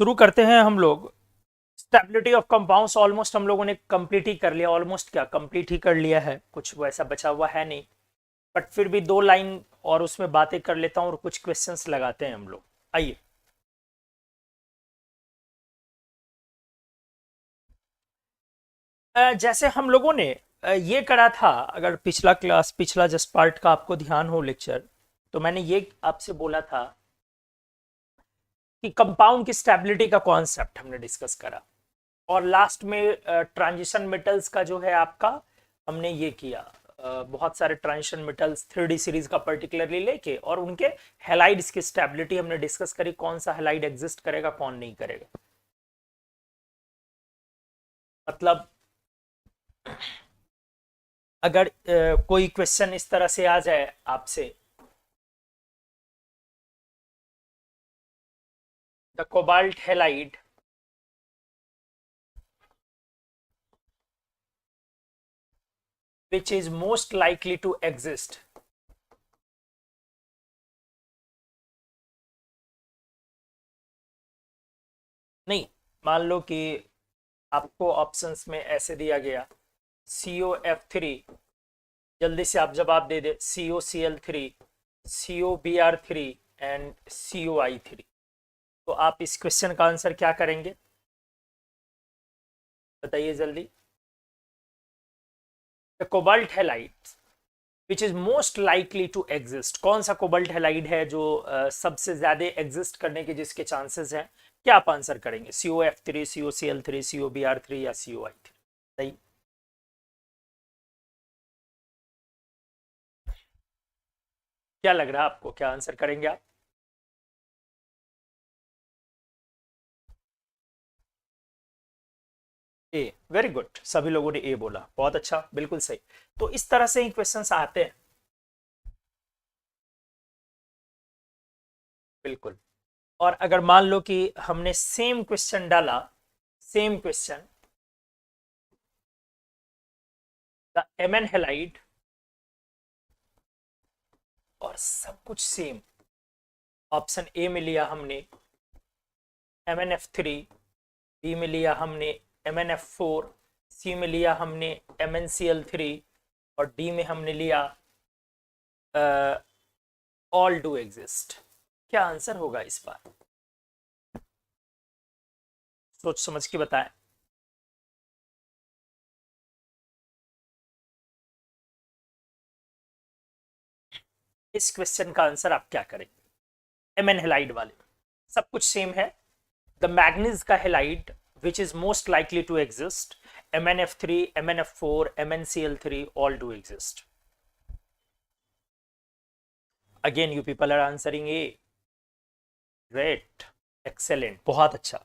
शुरू करते हैं हम लोग। स्टेबिलिटी ऑफ कंपाउंड्स ऑलमोस्ट हम लोगों ने कंप्लीट ही कर लिया, ऑलमोस्ट क्या कंप्लीट ही कर लिया है, कुछ वैसा बचा हुआ है नहीं। बट फिर भी 2 लाइन और उसमें बातें कर लेता हूँ और कुछ क्वेश्चंस लगाते हैं हम लोग। आइए। जैसे हम लोगों ने ये करा था, अगर पिछला क्लास पिछला जस्ट पार्ट का आपको ध्यान हो लेक्चर, तो मैंने ये आपसे बोला था कि कंपाउंड की स्टेबिलिटी का कॉन्सेप्ट हमने डिस्कस करा, और लास्ट में ट्रांजिशन मेटल्स का जो है आपका हमने ये किया। बहुत सारे ट्रांजिशन मेटल्स 3D सीरीज का पर्टिकुलरली लेके और उनके हेलाइड्स की स्टेबिलिटी हमने डिस्कस करी, कौन सा हेलाइड एग्जिस्ट करेगा कौन नहीं करेगा। मतलब अगर कोई क्वेश्चन इस तरह से आ जाए आपसे, the cobalt halide which is most likely to exist, नहीं, मान लो कि आपको ऑप्शंस में ऐसे दिया गया COF3, जल्दी से आप जवाब दे दे COCl3, COBr3 एंड COI3, तो आप इस क्वेश्चन का आंसर क्या करेंगे बताइए जल्दी। The cobalt halide which is most likely to exist, कौन सा कोबाल्ट हैलाइड है जो सबसे ज्यादा एग्जिस्ट करने के जिसके चांसेस हैं, क्या आप आंसर करेंगे? COF3, COCl3, COBr3 या COI3? सही। क्या लग रहा है आपको, क्या आंसर करेंगे आप? ए, वेरी गुड, सभी लोगों ने ए बोला, बहुत अच्छा, बिल्कुल सही। तो इस तरह से ही क्वेश्चंस आते हैं। बिल्कुल। और अगर मान लो कि हमने सेम क्वेश्चन डाला, same question, the Mn halide, और सब कुछ सेम, ऑप्शन ए में लिया हमने MnF3, बी में लिया हमने MnF4, सी में लिया हमने MnCl3, और डी में हमने लिया ऑल डू एग्जिस्ट, क्या आंसर होगा इस बार? सोच समझ के बताएं। इस क्वेश्चन का आंसर आप क्या करेंगे? Mn हेलाइड वाले सब कुछ सेम है, द मैग्नीज का halide which is most likely to exist, MnF3, MnF4, MnCl3 all do exist. Again you people are answering A. Great, excellent, बहुत अच्छा।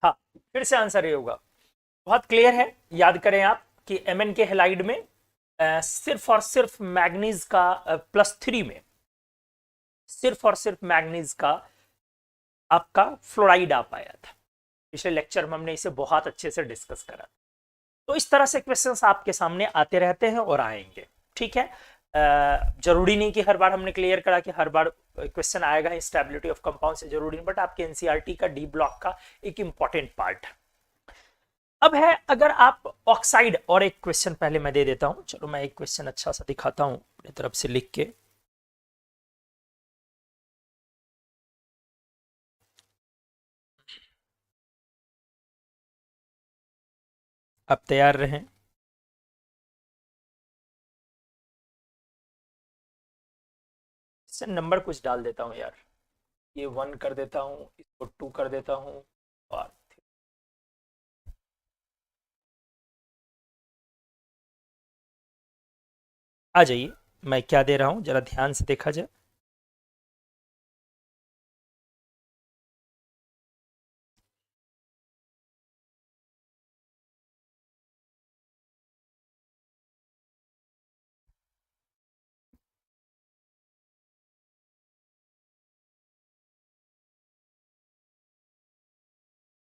हाँ, फिर से आंसर ये होगा, बहुत क्लियर है। याद करें आप कि Mn के हेलाइड में सिर्फ और सिर्फ मैग्नीज का +3 में सिर्फ और सिर्फ मैग्नीज का आपका फ्लोराइड आ पाया था। पिछले लेक्चर में हमने इसे बहुत अच्छे से डिस्कस करा। तो इस तरह से क्वेश्चंस आपके सामने आते रहते हैं और आएंगे, ठीक है। जरूरी नहीं कि हर बार हमने क्लियर करा कि हर बार क्वेश्चन आएगा स्टेबिलिटी ऑफ कंपाउंड से, जरूरी नहीं, बट आपके एनसीईआरटी का डी ब्लॉक का एक इंपॉर्टेंट पार्ट। अब है, अगर आप ऑक्साइड, और एक क्वेश्चन पहले मैं दे देता हूं, चलो मैं एक क्वेश्चन अच्छा सा दिखाता हूं अपनी तरफ से लिख के। आप तैयार रहें। इससे नंबर कुछ डाल देता हूं यार, ये 1 कर देता हूं, इसको 2 कर देता हूं, और आ जाइए। मैं क्या दे रहा हूं जरा ध्यान से देखा जाए।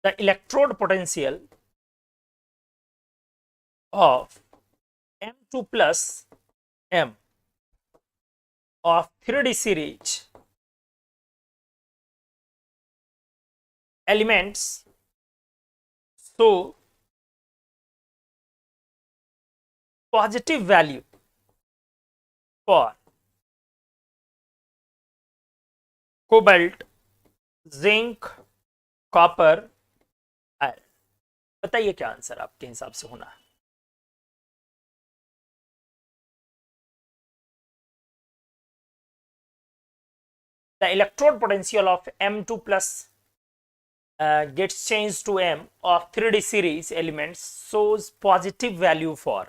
The electrode potential of M2 plus M of 3D series elements so positive value for cobalt, zinc, copper, iron. बताइए क्या आंसर आपके हिसाब से होना है? The electrode potential of M2 plus gets changed to M of 3D series elements shows positive value for।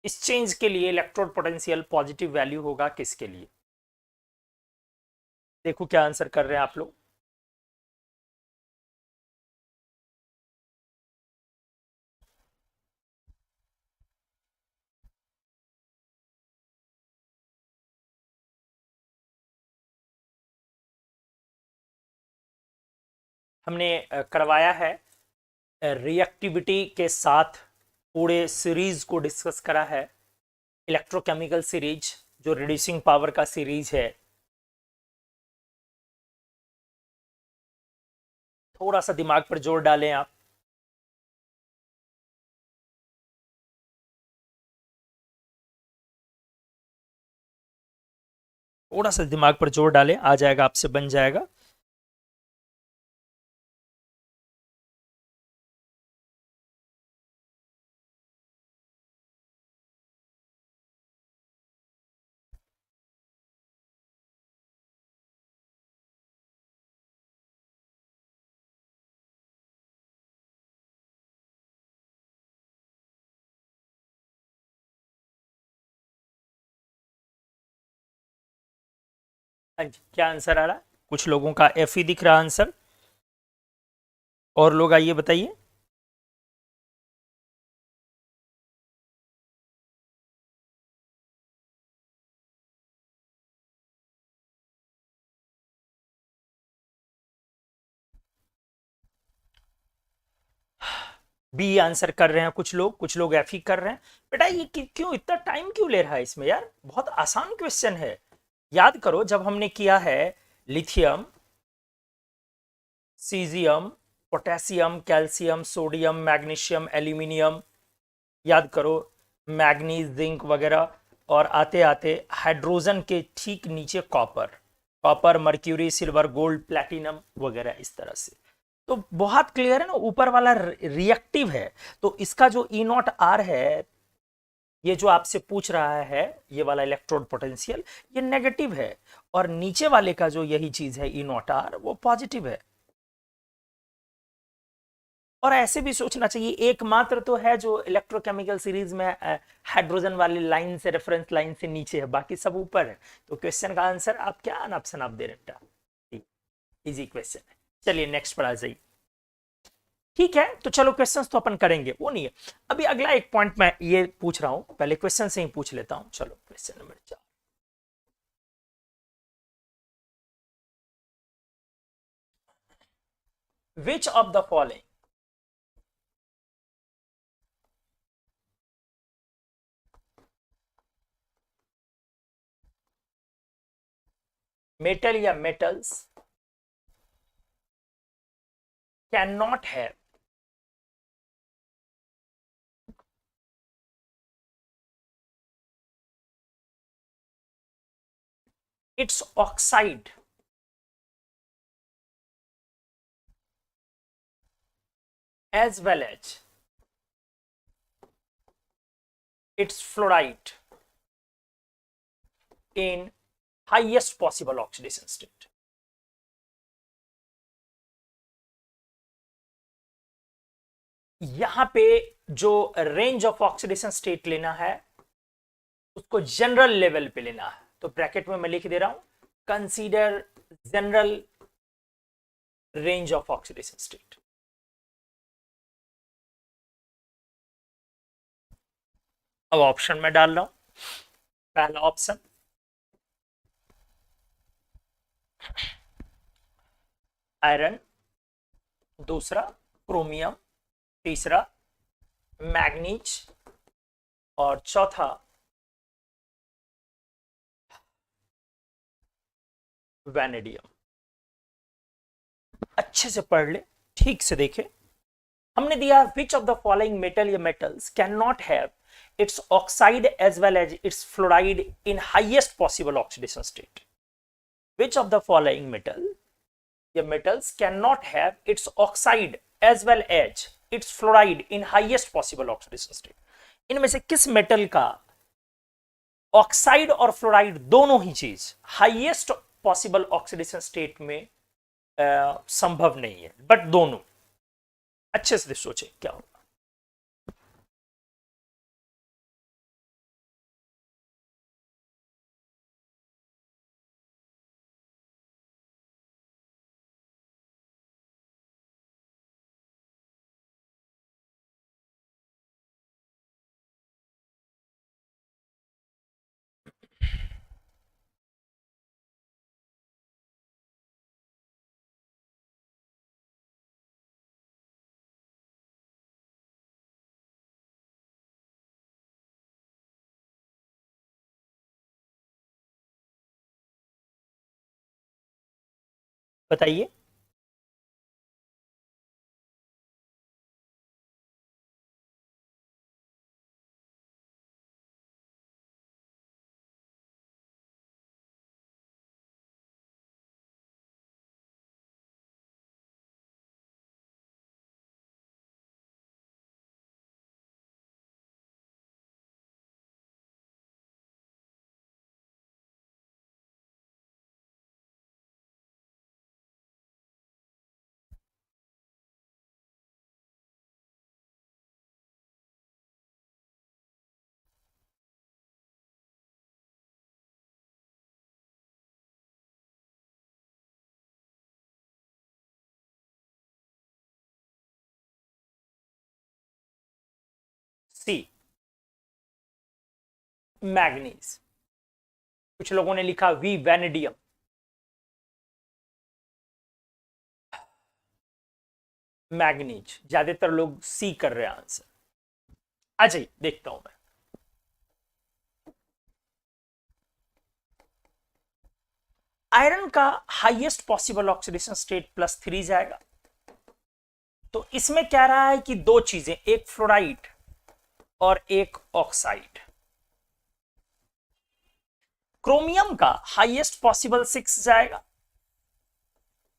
इस change के लिए इलेक्ट्रोड पोटेंशियल पॉजिटिव वैल्यू होगा किसके लिए? देखो क्या आंसर कर रहे हैं आप लोग। हमने करवाया है रिएक्टिविटी के साथ पूरे सीरीज को डिस्कस करा है, इलेक्ट्रोकेमिकल सीरीज जो रिड्यूसिंग पावर का सीरीज है। थोड़ा सा दिमाग पर जोर डालें आप। थोड़ा सा दिमाग पर जोर डालें, आ जाएगा, आपसे बन जाएगा। हाँ जी, क्या आंसर आ रहा है? कुछ लोगों का एफ ही दिख रहा आंसर, और लोग आइए बताइए। बी आंसर कर रहे हैं कुछ लोग एफ ही कर रहे हैं। बेटा ये क्यों इतना टाइम क्यों ले रहा है इसमें यार? बहुत आसान क्वेश्चन है। याद करो जब हमने किया है lithium, caesium, potassium, calcium, sodium, magnesium, aluminium, याद करो मैग्नीज, जिंक वगैरह, और आते आते हाइड्रोजन के ठीक नीचे copper, copper, mercury, silver, gold, platinum वगैरह, इस तरह से। तो बहुत क्लियर है ना, ऊपर वाला रिएक्टिव है, तो इसका जो ई नॉट आर है, ये जो आपसे पूछ रहा है ये वाला इलेक्ट्रोड पोटेंशियल, ये नेगेटिव है, और नीचे वाले का जो यही चीज है ई नॉट आर, वो पॉजिटिव है। और ऐसे भी सोचना चाहिए, एकमात्र तो है जो इलेक्ट्रोकेमिकल सीरीज में हाइड्रोजन वाली लाइन से, रेफरेंस लाइन से नीचे है, बाकी सब ऊपर है। तो क्वेश्चन का आंसर आप क्या ऑप्शन आप दे रहे हैं बेटा? इजी क्वेश्चन है। चलिए नेक्स्ट पर आ जाइए। ठीक है, तो चलो क्वेश्चंस तो अपन करेंगे, वो नहीं है। अभी अगला एक पॉइंट मैं ये पूछ रहा हूं, पहले क्वेश्चन से ही पूछ लेता हूं। चलो question number 4। Which of the following metal या metals can not have its oxide as well as its fluoride in highest possible oxidation state? यहां पे जो रेंज ऑफ ऑक्सीडेशन स्टेट लेना है उसको जनरल लेवल पे लेना है, तो ब्रैकेट में मैं लिख दे रहा हूं, consider general range of oxidation state. अब ऑप्शन में डाल रहा हूं। पहला ऑप्शन आयरन, दूसरा क्रोमियम, तीसरा मैग्नीज, और चौथा वैनेडियम। अच्छे से पढ़ ले, ठीक से देखे। हमने दिया which of the following metal या metals can not have its oxide as well as its fluoride in highest possible oxidation state. Which of the following metal या metals can not have its oxide as well as its fluoride in highest possible oxidation state. इनमें से किस metal का oxide और fluoride दोनों ही चीज highest possible oxidation state में संभव नहीं है, बट दोनों। अच्छे से सोचे क्या होगा। बताइए। सी, मैग्नीज। कुछ लोगों ने लिखा वी, वैनेडियम। मैग्नीज, ज्यादातर लोग सी कर रहे हैं आंसर। आ जाइए देखता हूं मैं। आयरन का हाईएस्ट पॉसिबल ऑक्सीडेशन स्टेट +3 जाएगा। तो इसमें क्या रहा है कि दो चीजें, एक फ्लोराइड और एक ऑक्साइड। क्रोमियम का हाईएस्ट पॉसिबल 6 जाएगा।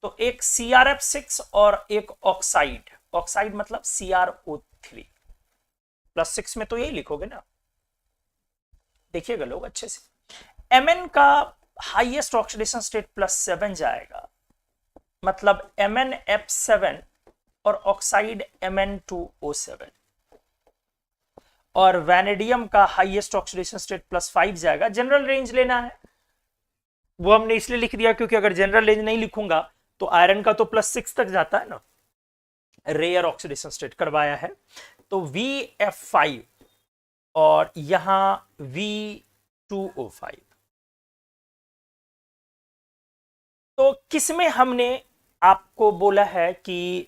तो एक CrF6 और एक ऑक्साइड। ऑक्साइड मतलब CrO3 +6 में तो यही लिखोगे ना, देखिएगा लोग अच्छे से। Mn का हाईएस्ट ऑक्सीडेशन स्टेट +7 जाएगा, मतलब MnF7 और ऑक्साइड Mn2O7। और वैनेडियम का हाईएस्ट ऑक्सीडेशन स्टेट +5 जाएगा। जनरल रेंज लेना है, वो हमने इसलिए लिख दिया क्योंकि अगर जनरल रेंज नहीं लिखूंगा तो आयरन का तो +6 तक जाता है ना, रेयर ऑक्सीडेशन स्टेट करवाया है। तो VF5 और यहां V2O5। तो किसमें हमने आपको बोला है कि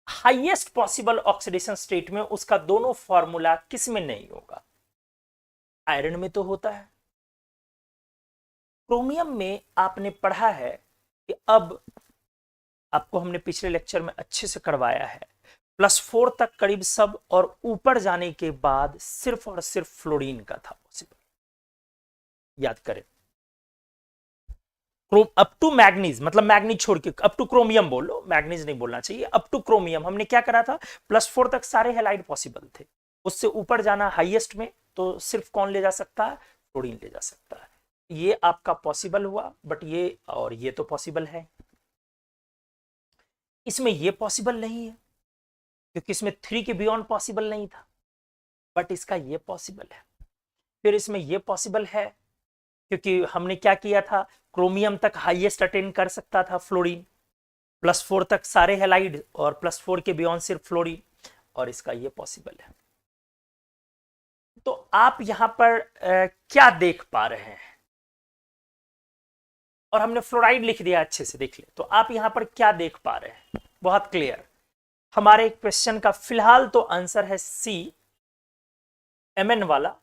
हाईएस्ट पॉसिबल ऑक्सीडेशन स्टेट में उसका दोनों फॉर्मूला किसमें नहीं होगा? आयरन में तो होता है। क्रोमियम में आपने पढ़ा है कि अब आपको हमने पिछले लेक्चर में अच्छे से करवाया है, +4 तक करीब सब, और ऊपर जाने के बाद सिर्फ और सिर्फ फ्लोरीन का था पॉसिबल। याद करें, अप टू मैग्नीज, मतलब मैग्नीज छोड़ के अप टू क्रोमियम बोलो, मैग्नीज नहीं बोलना चाहिए। अप टू क्रोमियम हमने क्या करा था, +4 तक सारे हैलाइड पॉसिबल थे। उससे ऊपर जाना हाईएस्ट में तो सिर्फ कौन ले जा सकता है? फ्लोरीन ले जा सकता है। ये आपका पॉसिबल हुआ, बट ये और ये तो पॉसिबल है। इसमें ये पॉसिबल नहीं है क्योंकि इसमें 3 के बियॉन्ड पॉसिबल नहीं था, बट इसका ये पॉसिबल है। फिर इसमें ये पॉसिबल है क्योंकि हमने क्या किया था, क्रोमियम तक हाईएस्ट अटेन कर सकता था फ्लोरीन, +4 तक सारे हैलाइड और +4 के बियॉन्ड सिर्फ फ्लोरीन, और इसका ये पॉसिबल है। तो आप यहां पर क्या देख पा रहे हैं? और हमने फ्लोराइड लिख दिया, अच्छे से देख ले। तो आप यहां पर क्या देख पा रहे हैं? बहुत क्लियर। हमारे क्वेश्चन का फिलहाल तो आंसर है सी, Mn वाला,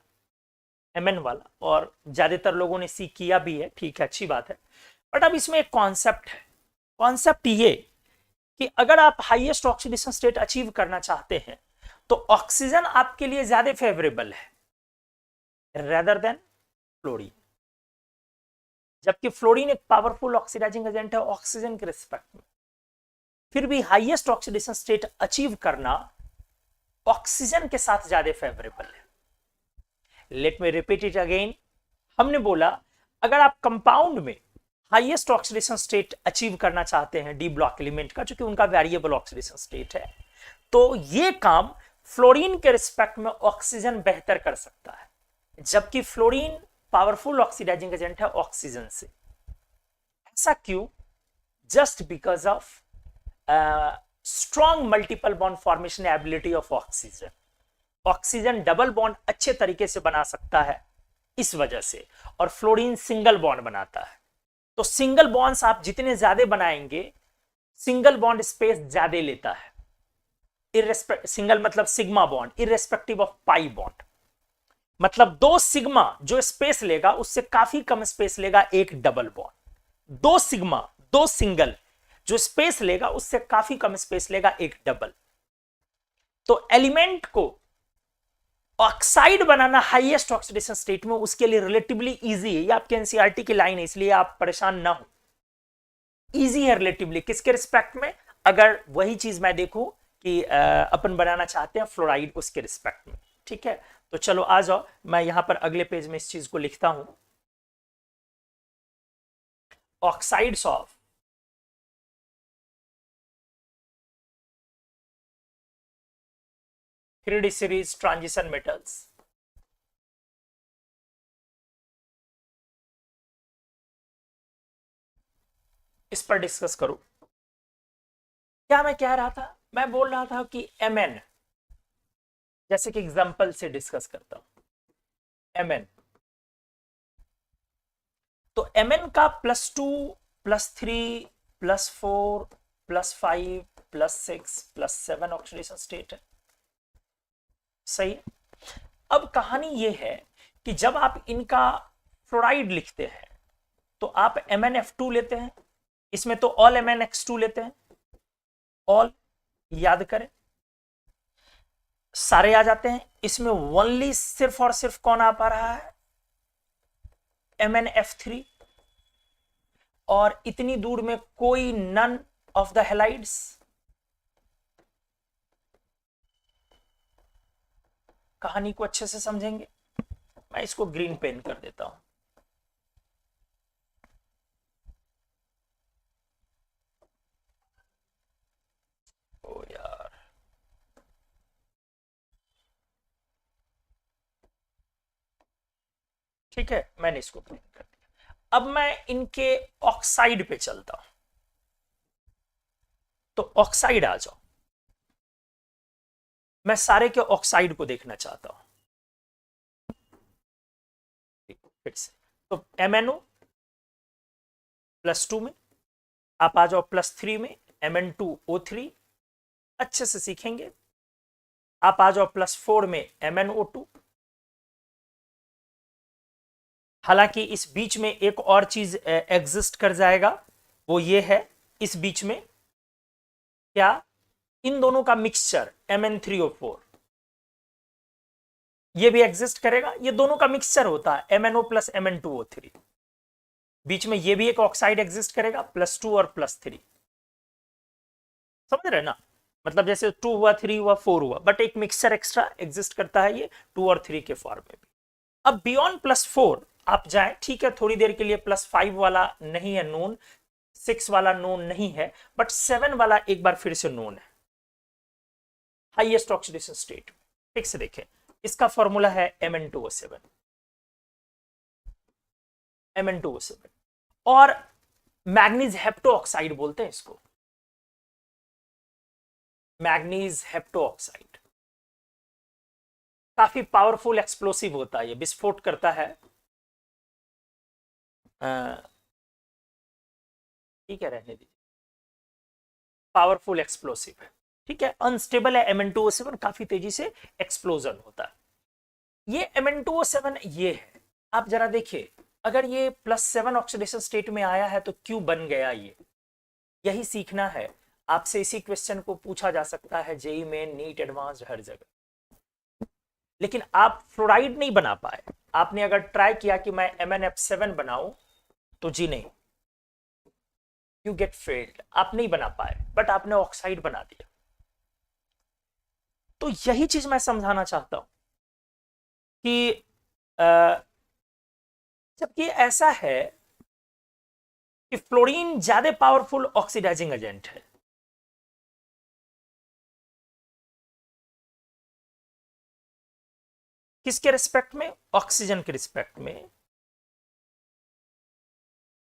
और ज्यादातर लोगों ने सी किया भी है, ठीक है, अच्छी बात है। बट अब इसमें एक कॉन्सेप्ट है, कॉन्सेप्ट ये कि अगर आप हाईएस्ट ऑक्सीडेशन स्टेट अचीव करना चाहते हैं तो ऑक्सीजन आपके लिए ज्यादा फेवरेबल है रेदर देन फ्लोरीन, जबकि फ्लोरीन एक पावरफुल ऑक्सीडाइजिंग एजेंट है ऑक्सीजन के रिस्पेक्ट में। फिर भी हाईएस्ट ऑक्सीडेशन स्टेट अचीव करना ऑक्सीजन के साथ ज्यादा फेवरेबल है। Let me repeat it again. हमने बोला अगर आप कंपाउंड में हाईएस्ट ऑक्सीडेशन स्टेट अचीव करना चाहते हैं डी ब्लॉक एलिमेंट का, चूंकि उनका वेरिएबल ऑक्सीडेशन स्टेट है, तो ये काम फ्लोरीन के रिस्पेक्ट में ऑक्सीजन बेहतर कर सकता है, जबकि फ्लोरीन पावरफुल ऑक्सीडाइजिंग एजेंट है ऑक्सीजन से। ऐसा क्यों? Just because of strong multiple bond formation ability of oxygen. Oxygen double bond अच्छे तरीके से बना सकता है इस वजह से, और फ्लोरीन सिंगल बॉन्ड बनाता है। तो सिंगल बॉन्ड्स आप जितने ज्यादा बनाएंगे, सिंगल बॉन्ड स्पेस ज्यादा लेता है। सिंगल मतलब sigma bond irrespective of pi bond, मतलब 2 सिग्मा जो स्पेस लेगा उससे काफी कम स्पेस लेगा एक डबल बॉन्ड। 2 सिग्मा 2 सिंगल जो स्पेस लेगा उससे काफी कम स्पेस लेगा एक डबल। तो एलिमेंट को ऑक्साइड बनाना हाईएस्ट ऑक्सीडेशन स्टेट में उसके लिए रिलेटिवली इजी है। ये आपके एनसीईआरटी की लाइन है, इसलिए आप परेशान ना हो। इजी है रिलेटिवली, किसके रिस्पेक्ट में? अगर वही चीज मैं देखूं कि अपन बनाना चाहते हैं फ्लोराइड, उसके रिस्पेक्ट में। ठीक है, तो चलो आ जाओ, मैं यहां पर अगले पेज में इस चीज को लिखता हूं। Oxides of three D series transition metals इस पर डिस्कस करूं। क्या मैं कह रहा था? मैं बोल रहा था कि Mn, जैसे कि एग्जांपल से डिस्कस करता हूं। Mn, तो Mn का +2 +3 +4 +5 +6 +7 ऑक्सीडेशन स्टेट है। सही है। अब कहानी यह है कि जब आप इनका फ्लोराइड लिखते हैं तो आप MnF2 लेते हैं, इसमें तो ऑल MnX2 लेते हैं। ऑल याद करें, सारे आ जाते हैं। इसमें ओनली सिर्फ और सिर्फ कौन आ पा रहा है? MnF3। और इतनी दूर में कोई नन ऑफ द हेलाइड्स। कहानी को अच्छे से समझेंगे। मैं इसको ग्रीन पेन कर देता हूं। ओ यार, ठीक है, मैंने इसको ग्रीन कर दिया। अब मैं इनके ऑक्साइड पे चलता हूं। तो ऑक्साइड आ जाओ, मैं सारे के ऑक्साइड को देखना चाहता हूं फिर से। तो MnO +2 में आप आ जाओ, +3 में Mn2O3, अच्छे से सीखेंगे। आप आ जाओ +4 में MnO2। हालांकि इस बीच में एक और चीज एग्जिस्ट कर जाएगा, वो ये है, इस बीच में क्या? इन दोनों का मिक्सचर Mn3O4 ये भी एग्जिस्ट करेगा। ये दोनों का मिक्सचर होता है MnO + Mn2O3। बीच में ये भी एक ऑक्साइड एग्जिस्ट करेगा, +2 और +3। समझ रहे ना? मतलब जैसे 2 हुआ, 3 हुआ, 4 हुआ, बट एक मिक्सचर एक्स्ट्रा एग्जिस्ट करता है ये 2 और 3 के फॉर्म में भी। अब बियॉन्ड +4 आप जाए, ठीक है, थोड़ी देर के लिए +5 वाला नहीं है नोन, 6 वाला नोन नहीं है, बट 7 वाला एक बार फिर से नोन है हाईएस्ट ऑक्सीडेशन स्टेट। ठीक से देखें, इसका फॉर्मूला है Mn2O7। Mn2O7 और मैग्नीज हेप्टो ऑक्साइड बोलते हैं इसको, मैग्नीज हेप्टो ऑक्साइड। काफी पावरफुल एक्सप्लोसिव होता है, ये विस्फोट करता है। ठीक है, रहने दीजिए, पावरफुल एक्सप्लोसिव है। ठीक है, अनस्टेबल है Mn2O7, काफी तेजी से एक्सप्लोजन होता है। ये Mn2O7 ये है। आप जरा देखिए, अगर ये +7 ऑक्सीडेशन स्टेट में आया है तो क्यों बन गया? यही सीखना है आपसे। इसी क्वेश्चन को पूछा जा सकता है जेई में, नीट, एडवांस्ड, हर जगह। लेकिन आप फ्लोराइड नहीं बना पाए। आपने अगर ट्राई किया कि मैं MnF7 बनाऊं तो जी नहीं, यू गेट फेल्ड, आप नहीं बना पाए, बट आपने ऑक्साइड बना दिया। तो यही चीज मैं समझाना चाहता हूं कि जबकि ऐसा है कि फ्लोरीन ज्यादा पावरफुल ऑक्सीडाइजिंग एजेंट है। किसके रिस्पेक्ट में? ऑक्सीजन के रिस्पेक्ट में।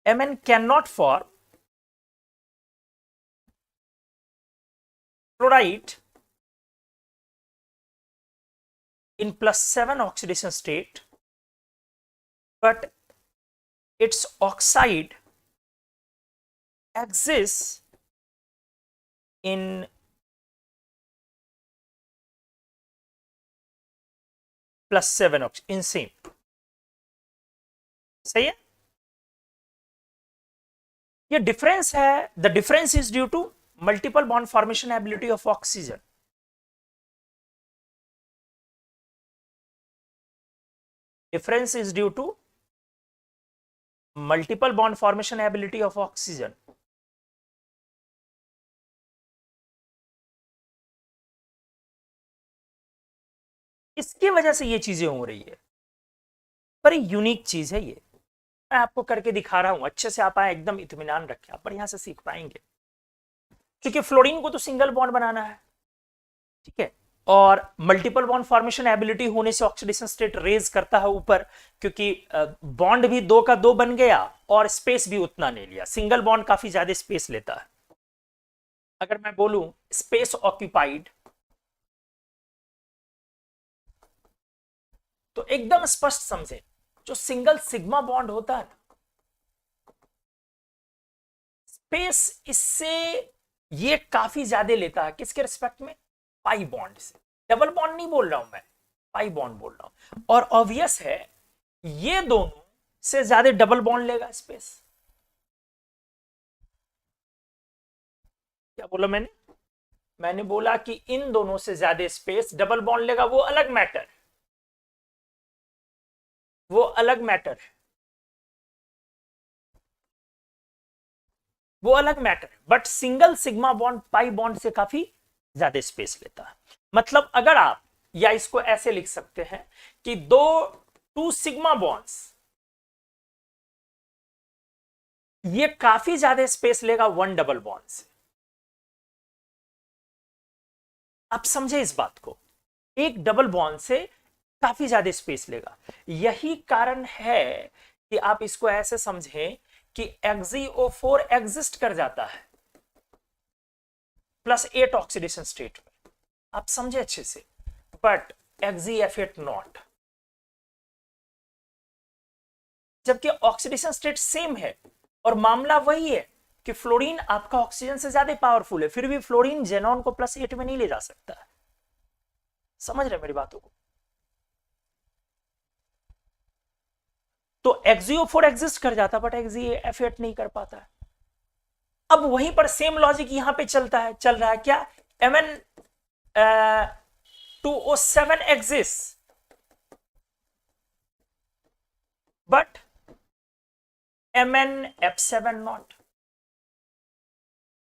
Mn can not for chloride in +7 oxidation state, but its oxide exists in +7 in same। सही है? ये डिफरेंस है। The difference is due to multiple bond formation ability of oxygen. Difference is due to multiple bond formation ability of oxygen। इसकी वजह से ये चीजें हो रही है। पर यूनिक चीज है ये, मैं आपको करके दिखा रहा हूं। अच्छे से आप आए, एकदम इत्मीनान रखें, आप बढ़िया से सीख पाएंगे। क्योंकि फ्लोरीन को तो सिंगल बॉन्ड बनाना है, ठीक है, और मल्टीपल बॉन्ड फॉर्मेशन एबिलिटी होने से ऑक्सीडेशन स्टेट रेज करता है ऊपर, क्योंकि बॉन्ड भी 2 का 2 बन गया और स्पेस भी उतना नहीं लिया। सिंगल बॉन्ड काफी ज्यादा स्पेस लेता है। अगर मैं बोलूं स्पेस ऑक्यूपाइड, तो एकदम स्पष्ट समझे, जो सिंगल सिग्मा बॉन्ड होता है, स्पेस इससे ये काफी ज्यादा लेता है। किसके रिस्पेक्ट में? पाई बॉन्ड से। डबल बॉन्ड नहीं बोल रहा हूं मैं, पाई बॉन्ड बोल रहा हूं। और ऑब्वियस है ये दोनों से ज्यादा डबल बॉन्ड लेगा स्पेस। क्या बोला मैंने बोला कि इन दोनों से ज्यादा स्पेस डबल बॉन्ड लेगा। वो अलग मैटर, वो अलग मैटर है, वो अलग मैटर है। But single sigma bond pi bond से काफी ज्यादा स्पेस लेता है। मतलब अगर आप, या इसको ऐसे लिख सकते हैं कि 2 सिग्मा बॉन्ड्स, ये काफी ज्यादा स्पेस लेगा 1 डबल बॉन्ड से। आप समझे इस बात को? एक डबल बॉन्ड से काफी ज्यादा स्पेस लेगा। यही कारण है कि आप इसको ऐसे समझें कि XeO4 एग्जिस्ट कर जाता है +8 ऑक्सीडेशन स्टेट में। आप समझे अच्छे से? But XeF8 not. जबकि ऑक्सीडेशन स्टेट सेम है और मामला वही है कि फ्लोरीन आपका ऑक्सीजन से ज्यादा पावरफुल है, फिर भी फ्लोरीन जेनॉन को +8 में नहीं ले जा सकता। समझ रहे मेरी बातों को? तो XeO4 एग्जिस्ट कर जाता, बट XeF8 नहीं कर पाता है। अब वहीं पर सेम लॉजिक यहां पे चल रहा है क्या? Mn2O7 exist, but MnF7 not.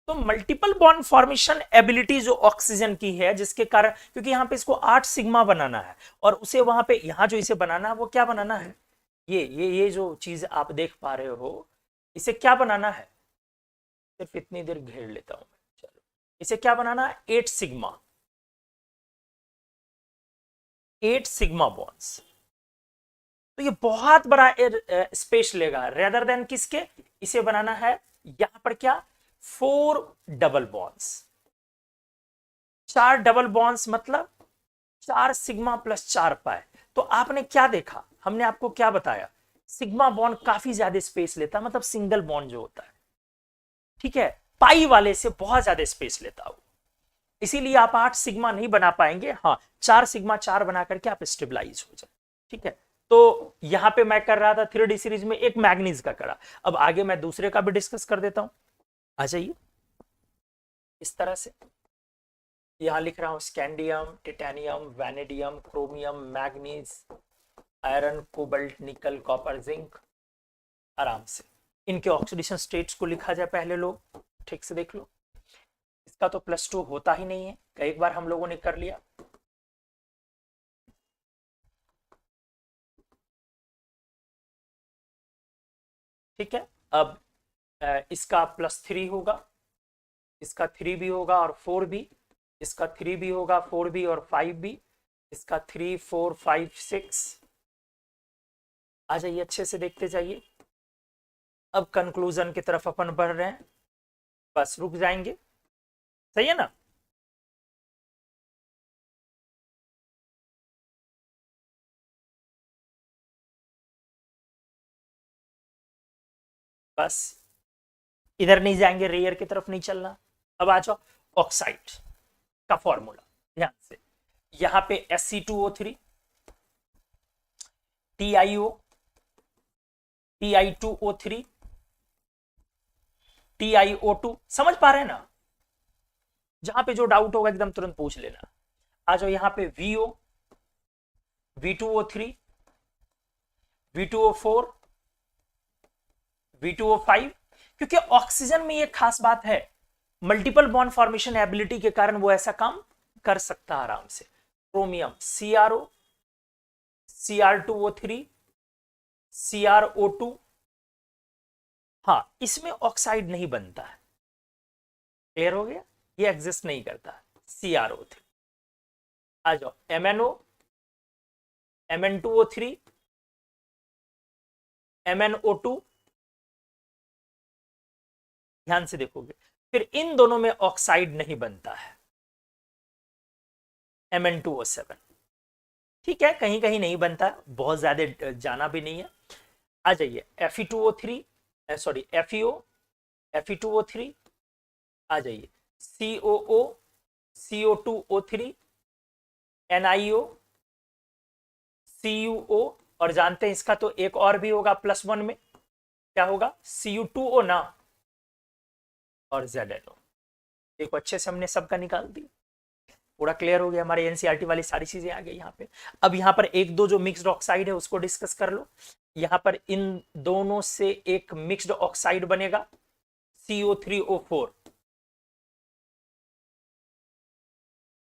तो मल्टीपल बॉन्ड फॉर्मेशन एबिलिटी जो ऑक्सीजन की है, जिसके कारण, क्योंकि यहां पे इसको 8 सिग्मा बनाना है और उसे वहां पे, यहां जो इसे बनाना है वो क्या बनाना है? ये जो चीज आप देख पा रहे हो, इसे क्या बनाना है? सिर्फ इतनी देर घेर लेता हूं मैं। चलो, इसे क्या बनाना है? 8 सिग्मा बॉन्ड्स। तो ये बहुत बड़ा स्पेस लेगा रेदर देन किसके? इसे बनाना है यहां पर क्या? 4 डबल बॉन्ड्स। 4 डबल बॉन्ड्स मतलब 4 सिग्मा +4 पाई। तो आपने क्या देखा? हमने आपको क्या बताया? सिग्मा बॉन्ड काफी ज्यादा स्पेस लेता है, मतलब सिंगल बॉन्ड जो होता है, ठीक है, पाई वाले से बहुत ज्यादा स्पेस लेता हो। इसीलिए आप 8 सिग्मा नहीं बना पाएंगे। हाँ, 4 सिग्मा 4 बना करके आप स्टेबलाइज हो जाए, ठीक है। तो यहां पे मैं कर रहा था 3D सीरीज में एक मैग्नीज का करा, अब आगे मैं दूसरे का भी डिस्कस कर देता हूं। आ जाइए। इस तरह से यहां लिख रहा हूं scandium, titanium, vanadium, chromium, manganese, iron, cobalt, निकल, कॉपर, जिंक। आराम से इनके ऑक्सीडेशन स्टेट्स को लिखा जाए पहले, लोग ठीक से देख लो। इसका तो +2 होता ही नहीं है, कई बार हम लोगों ने कर लिया। ठीक है, अब इसका +3 होगा, इसका 3 भी होगा और 4 भी, इसका 3 भी होगा, 4 भी और 5 भी, इसका 3, 4, 5, 6। आ जाइए, अच्छे से देखते जाइए। अब कंक्लूजन की तरफ अपन बढ़ रहे हैं, बस रुक जाएंगे, सही है ना। बस इधर नहीं जाएंगे, रेयर की तरफ नहीं चलना। अब आ जाओ ऑक्साइड का फॉर्मूला, ध्यान से। यहां पे Sc2O3, TiO, Ti2O3, TiO2, समझ पा रहे हैं ना। जहां पे जो डाउट होगा एकदम तुरंत पूछ लेना। आ जाओ यहां पे VO, V2O3, V2O4, V2O5, क्योंकि ऑक्सीजन में ये खास बात है, मल्टीपल बॉन्ड फॉर्मेशन एबिलिटी के कारण वो ऐसा काम कर सकता है आराम से। Chromium CrO, Cr2O3, CrO2। हाँ, इसमें ऑक्साइड नहीं बनता है, क्लियर हो गया, ये एग्जिस्ट नहीं करता है, CrO3। आ जाओ MnO, Mn2O3, MnO2, ध्यान से देखोगे, फिर इन दोनों में ऑक्साइड नहीं बनता है, Mn2O7। ठीक है, कहीं कहीं नहीं बनता, बहुत ज्यादा जाना भी नहीं है। आ जाइए Fe2O3, सॉरी FeO, Fe2O3। आ जाइए COO, CO2O3, NiO, CuO, और जानते हैं इसका तो एक और भी होगा +1 में, क्या होगा, Cu2O ना, और ZnO। देखो अच्छे से हमने सबका निकाल दिया, पूरा क्लियर हो गया, हमारे एनसीईआरटी वाली सारी चीजें आ गई यहाँ पे। अब यहाँ पर एक दो जो मिक्स्ड ऑक्साइड है उसको डिस्कस कर लो। यहाँ पर इन दोनों से एक मिक्स्ड ऑक्साइड बनेगा CO3O4,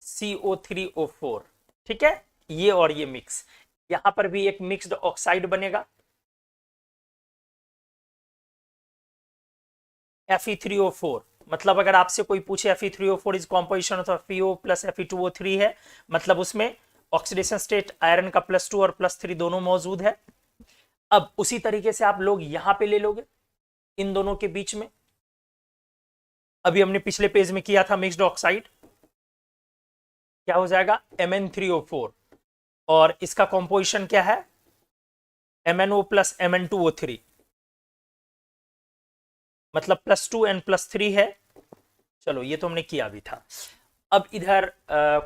CO3O4, ठीक है, ये और ये मिक्स। यहां पर भी एक मिक्स्ड ऑक्साइड बनेगा Fe3O4। मतलब अगर आपसे कोई पूछे Fe3O4 is composition of FeO plus Fe2O3 है, मतलब उसमें ऑक्सीडेशन स्टेट आयरन का +2 और +3 दोनों मौजूद है। अब उसी तरीके से आप लोग यहां पे ले लोगे इन दोनों के बीच में, अभी हमने पिछले पेज में किया था मिक्स्ड ऑक्साइड, क्या हो जाएगा Mn3O4, और इसका कॉम्पोजिशन क्या है MnO प्लस Mn2O3, मतलब +2 and +3 है। चलो ये तो हमने किया भी था। अब इधर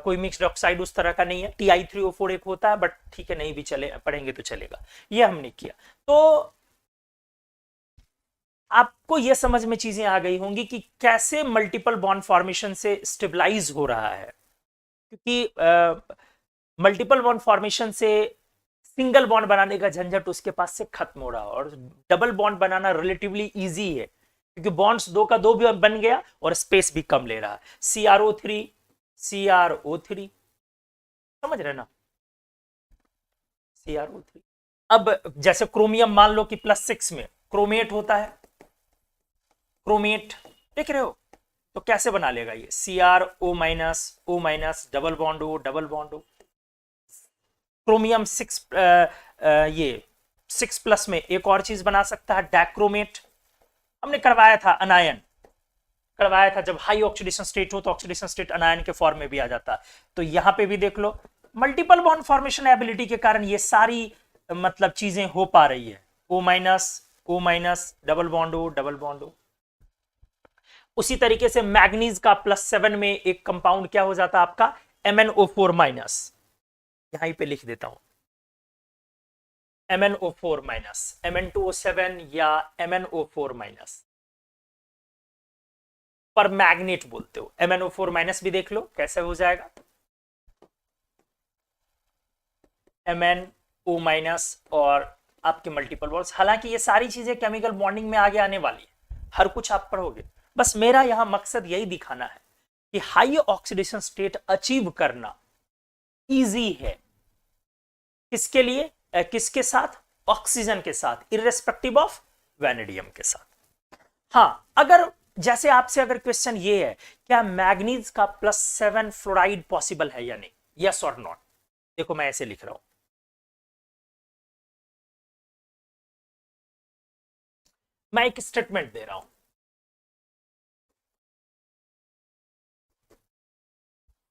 कोई मिक्स्ड ऑक्साइड उस तरह का नहीं है, Ti3O4 एक होता है, बट ठीक है नहीं भी चले, पढ़ेंगे तो चलेगा, ये हमने किया। तो आपको ये समझ में चीजें आ गई होंगी कि कैसे मल्टीपल बॉन्ड फॉर्मेशन से स्टेबलाइज हो रहा है, क्योंकि मल्टीपल बॉन्ड फॉर्मेशन से सिंगल बॉन्ड बनाने का झंझट उसके पास से खत्म हो रहा है, और डबल बॉन्ड बनाना रिलेटिवली इजी है, क्योंकि बॉन्ड्स दो का दो भी बन गया और स्पेस भी कम ले रहा है। CrO3, CrO3, समझ रहे ना, CrO3। अब जैसे क्रोमियम मान लो कि +6 में क्रोमेट होता है, क्रोमेट देख रहे हो, तो कैसे बना लेगा ये CrO-O-, double bond O, double bond O। Chromium 6 ये 6+ में एक और चीज बना सकता है, डाइक्रोमेट। हमने करवाया था अनायन, करवाया था, जब हाई ऑक्सीडेशन स्टेट हो तो ऑक्सीडेशन स्टेट अनायन के फॉर्म में भी आ जाता है। तो यहां पे भी देख लो, मल्टीपल बॉन्ड फॉर्मेशन एबिलिटी के कारण ये सारी मतलब चीजें हो पा रही है, O-, double bond O, double bond O। उसी तरीके से मैग्नीज का +7 में एक कंपाउंड क्या हो जाता है आपका MnO4-, यहां पे लिख देता हूं MnO4-, Mn2O7 या MnO4-। पर मैग्नेट बोलते हो। MnO4 माइनस भी देख लो कैसे हो जाएगा, MnO माइनस और आपके मल्टीपल बॉन्ड्स। हालांकि ये सारी चीजें केमिकल बॉन्डिंग में आगे आने वाली है, हर कुछ आप पढ़ोगे। बस मेरा यहां मकसद यही दिखाना है कि हाई ऑक्सीडेशन स्टेट अचीव करना इजी है। किसके लिए, किसके साथ, ऑक्सीजन के साथ, इररेस्पेक्टिव ऑफ वैनेडियम के साथ। हाँ, अगर जैसे आपसे अगर क्वेश्चन ये है क्या मैग्नीज का +7 फ्लोराइड पॉसिबल है या नहीं, यस और नॉट, देखो मैं ऐसे लिख रहा हूं, मैं एक स्टेटमेंट दे रहा हूं,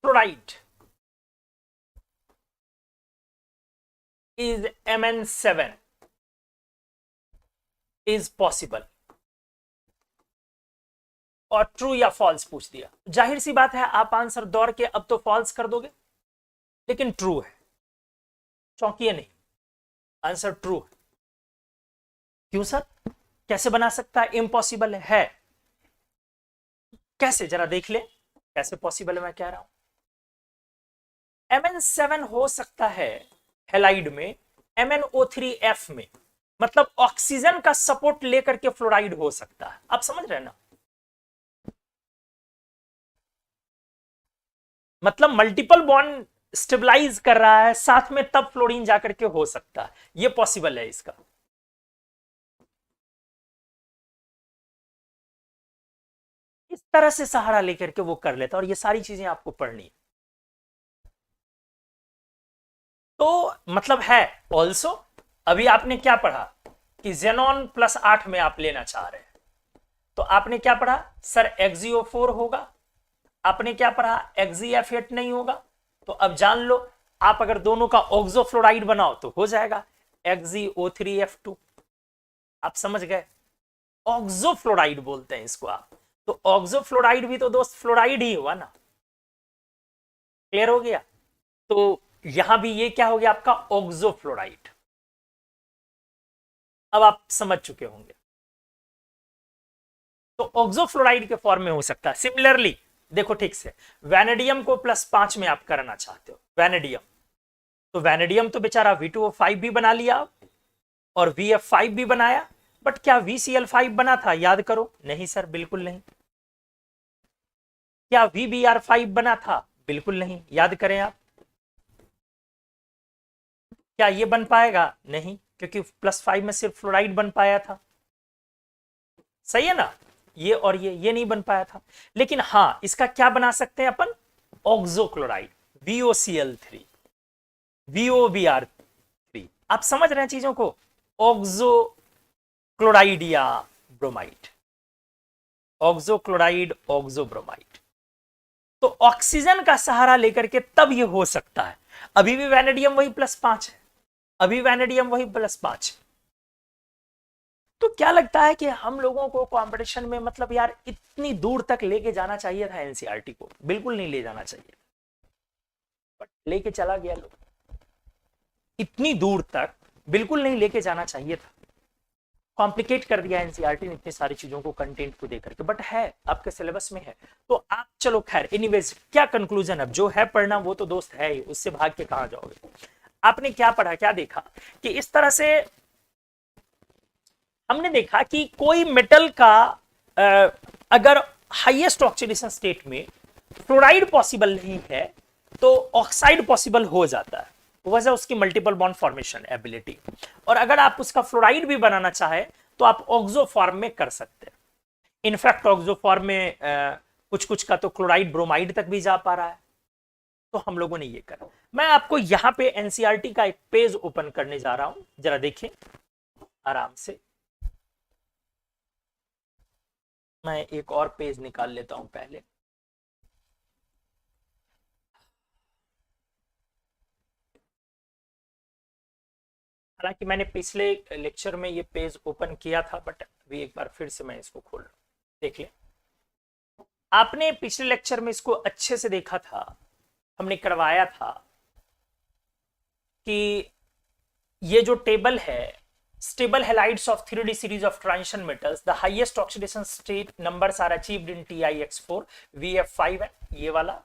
fluoride is Mn7 is possible, और ट्रू या फॉल्स पूछ दिया, जाहिर सी बात है आप आंसर दौड़ के अब तो फॉल्स कर दोगे, लेकिन ट्रू है, चौंकिए नहीं, आंसर ट्रू है। क्यों सर, कैसे बना सकता है, इम्पॉसिबल है, कैसे जरा देख ले कैसे पॉसिबल है। मैं कह रहा हूं Mn7 हो सकता है हेलाइड में MnO3F में, मतलब ऑक्सीजन का सपोर्ट लेकर के फ्लोराइड हो सकता है, आप समझ रहे हैं ना, मतलब मल्टीपल बॉन्ड स्टेबलाइज कर रहा है साथ में, तब फ्लोरीन जाकर के हो सकता है, ये पॉसिबल है इसका। इस तरह से सहारा लेकर के वो कर लेता है, और ये सारी चीजें आपको पढ़नी है। तो मतलब है ऑल्सो, अभी आपने क्या पढ़ा कि जेनॉन +8 में आप लेना चाह रहे हैं, तो आपने क्या पढ़ा सर, XeO4 होगा, आपने क्या पढ़ा XeF8 नहीं होगा, तो अब जान लो आप अगर दोनों का ऑक्सोफ्लोराइड बनाओ तो हो जाएगा XeO3F2, आप समझ गए, ऑक्सोफ्लोराइड बोलते हैं इसको आप, तो ऑक्सोफ्लोराइड भी तो दोस्त फ्लोराइड ही हुआ ना, क्लियर हो गया। तो यहां भी ये क्या हो गया आपका ऑक्सोफ्लोराइड, अब आप समझ चुके होंगे। तो ऑक्सोफ्लोराइड के फॉर्म में हो सकता है। सिमिलरली देखो ठीक से, वैनेडियम को +5 में आप करना चाहते हो, वैनेडियम, तो वैनेडियम तो बेचारा V2O5 भी बना लिया और VF5 भी बनाया, बट क्या VCl5 बना था, याद करो, नहीं सर बिल्कुल नहीं। क्या VBr5 बना था, बिल्कुल नहीं, याद करें आप। क्या ये बन पाएगा, नहीं, क्योंकि +5 में सिर्फ फ्लोराइड बन पाया था, सही है ना, ये और ये नहीं बन पाया था। लेकिन हाँ, इसका क्या बना सकते हैं अपन, ऑक्सोक्लोराइड, VOCl3, VOBr3, आप समझ रहे हैं चीजों को, ऑक्सोक्लोराइड या ब्रोमाइड, ऑक्सोक्लोराइड, ऑक्सोब्रोमाइड। तो ऑक्सीजन का सहारा लेकर के तब ये हो सकता है। अभी भी वैनेडियम वही +5 है, अभी वैनेडियम वही +5। तो क्या लगता है कि हम लोगों को कंपटीशन में, मतलब यार इतनी दूर तक लेके जाना चाहिए था एनसीईआरटी को, बिल्कुल नहीं ले जाना चाहिए, बट लेके चला गया लोग, इतनी दूर तक बिल्कुल नहीं लेके जाना चाहिए था, कॉम्प्लिकेट कर दिया एनसीईआरटी ने इतनी सारी चीजों को, कंटेंट को देकर के, बट है आपके सिलेबस में है। तो आप चलो खैर, एनीवेज क्या कंक्लूजन, अब जो है पढ़ना वो तो दोस्त है ही, उससे भाग के कहां जाओगे। आपने क्या पढ़ा, क्या देखा कि इस तरह से हमने देखा कि कोई मेटल का अगर हाईएस्ट ऑक्सीडेशन स्टेट में फ्लोराइड पॉसिबल नहीं है तो ऑक्साइड पॉसिबल हो जाता है, वजह उसकी मल्टीपल बॉन्ड फॉर्मेशन एबिलिटी। और अगर आप उसका फ्लोराइड भी बनाना चाहे तो आप ऑक्सो फॉर्म में कर सकते हैं। इनफैक्ट ऑक्सो फॉर्म में कुछ कुछ का तो क्लोराइड ब्रोमाइड तक भी जा पा रहा है। तो हम लोगों ने ये करा। मैं आपको यहां पे एनसीईआरटी का एक पेज ओपन करने जा रहा हूं, जरा देखिए आराम से। मैं एक और पेज निकाल लेता हूं पहले। हालांकि मैंने पिछले लेक्चर में ये पेज ओपन किया था, बट अभी एक बार फिर से मैं इसको खोल रहा हूं, देख ले। आपने पिछले लेक्चर में इसको अच्छे से देखा था, हमने करवाया था कि ये जो टेबल है stable halides of 3D series of transition metals, the highest oxidation state numbers are achieved in TiX4, VF5 है ये वाला,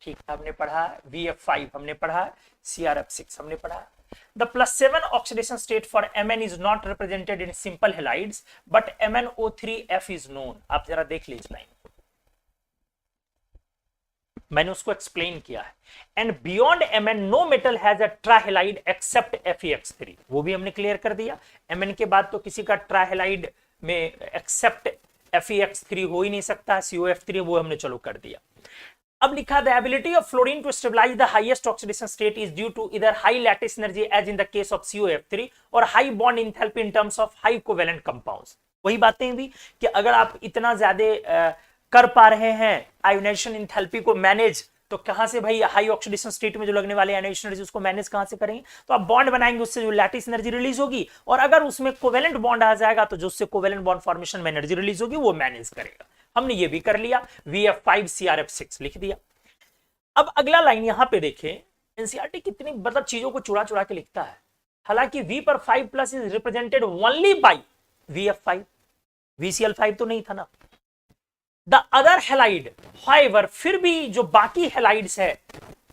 ठीक हमने पढ़ा है, VF5 हमने पढ़ा है, CrF6 हमने पढ़ा है. The +7 oxidation state for Mn is not represented in simple halides, but MnO3F is known. आप जरा देख लीजिए लाइन, मैंने उसको एक्सप्लेन किया है. And beyond Mn no metal has a trihalide except FeX3, वो भी हमने क्लियर कर दिया. Mn के बाद तो किसी का ट्राहेलाइड में एक्सेप्ट FeX3 हो ही नहीं सकता, COF3 वो हमने चलो कर दिया. अब लिखा the ability of fluorine to stabilise the highest oxidation state is due to either high lattice energy as in the case of COF3 और high bond enthalpy in terms of high covalent compounds. वही बातें भी कि अगर आप इतना ज्यादा कर पा रहे हैं आयोनाइजेशन एंथैल्पी को मैनेज, तो कहां से भाई हाई ऑक्सीडेशन स्टेट में जो लगने वाले आयोनाइजेशन एनर्जी उसको मैनेज कहां से करेंगे? तो आप बॉन्ड बनाएंगे, उससे जो लैटिस एनर्जी रिलीज होगी, और अगर उसमें कोवेलेंट बॉन्ड आ जाएगा तो जो उससे कोवेलेंट बॉन्ड फॉर्मेशन में एनर्जी रिलीज होगी वो मैनेज करेगा. हमने ये भी कर लिया, VF5 CrF6 लिख दिया. अब अगला लाइन यहां पे देखें, एनसीईआरटी कितनी मतलब चीजों को चुरा चुरा के लिखता है. हालांकि V पर 5+ is represented only by VF5, VCl5 तो नहीं था ना. द अदर हेलाइड हाउएवर, फिर भी जो बाकी हेलाइड्स है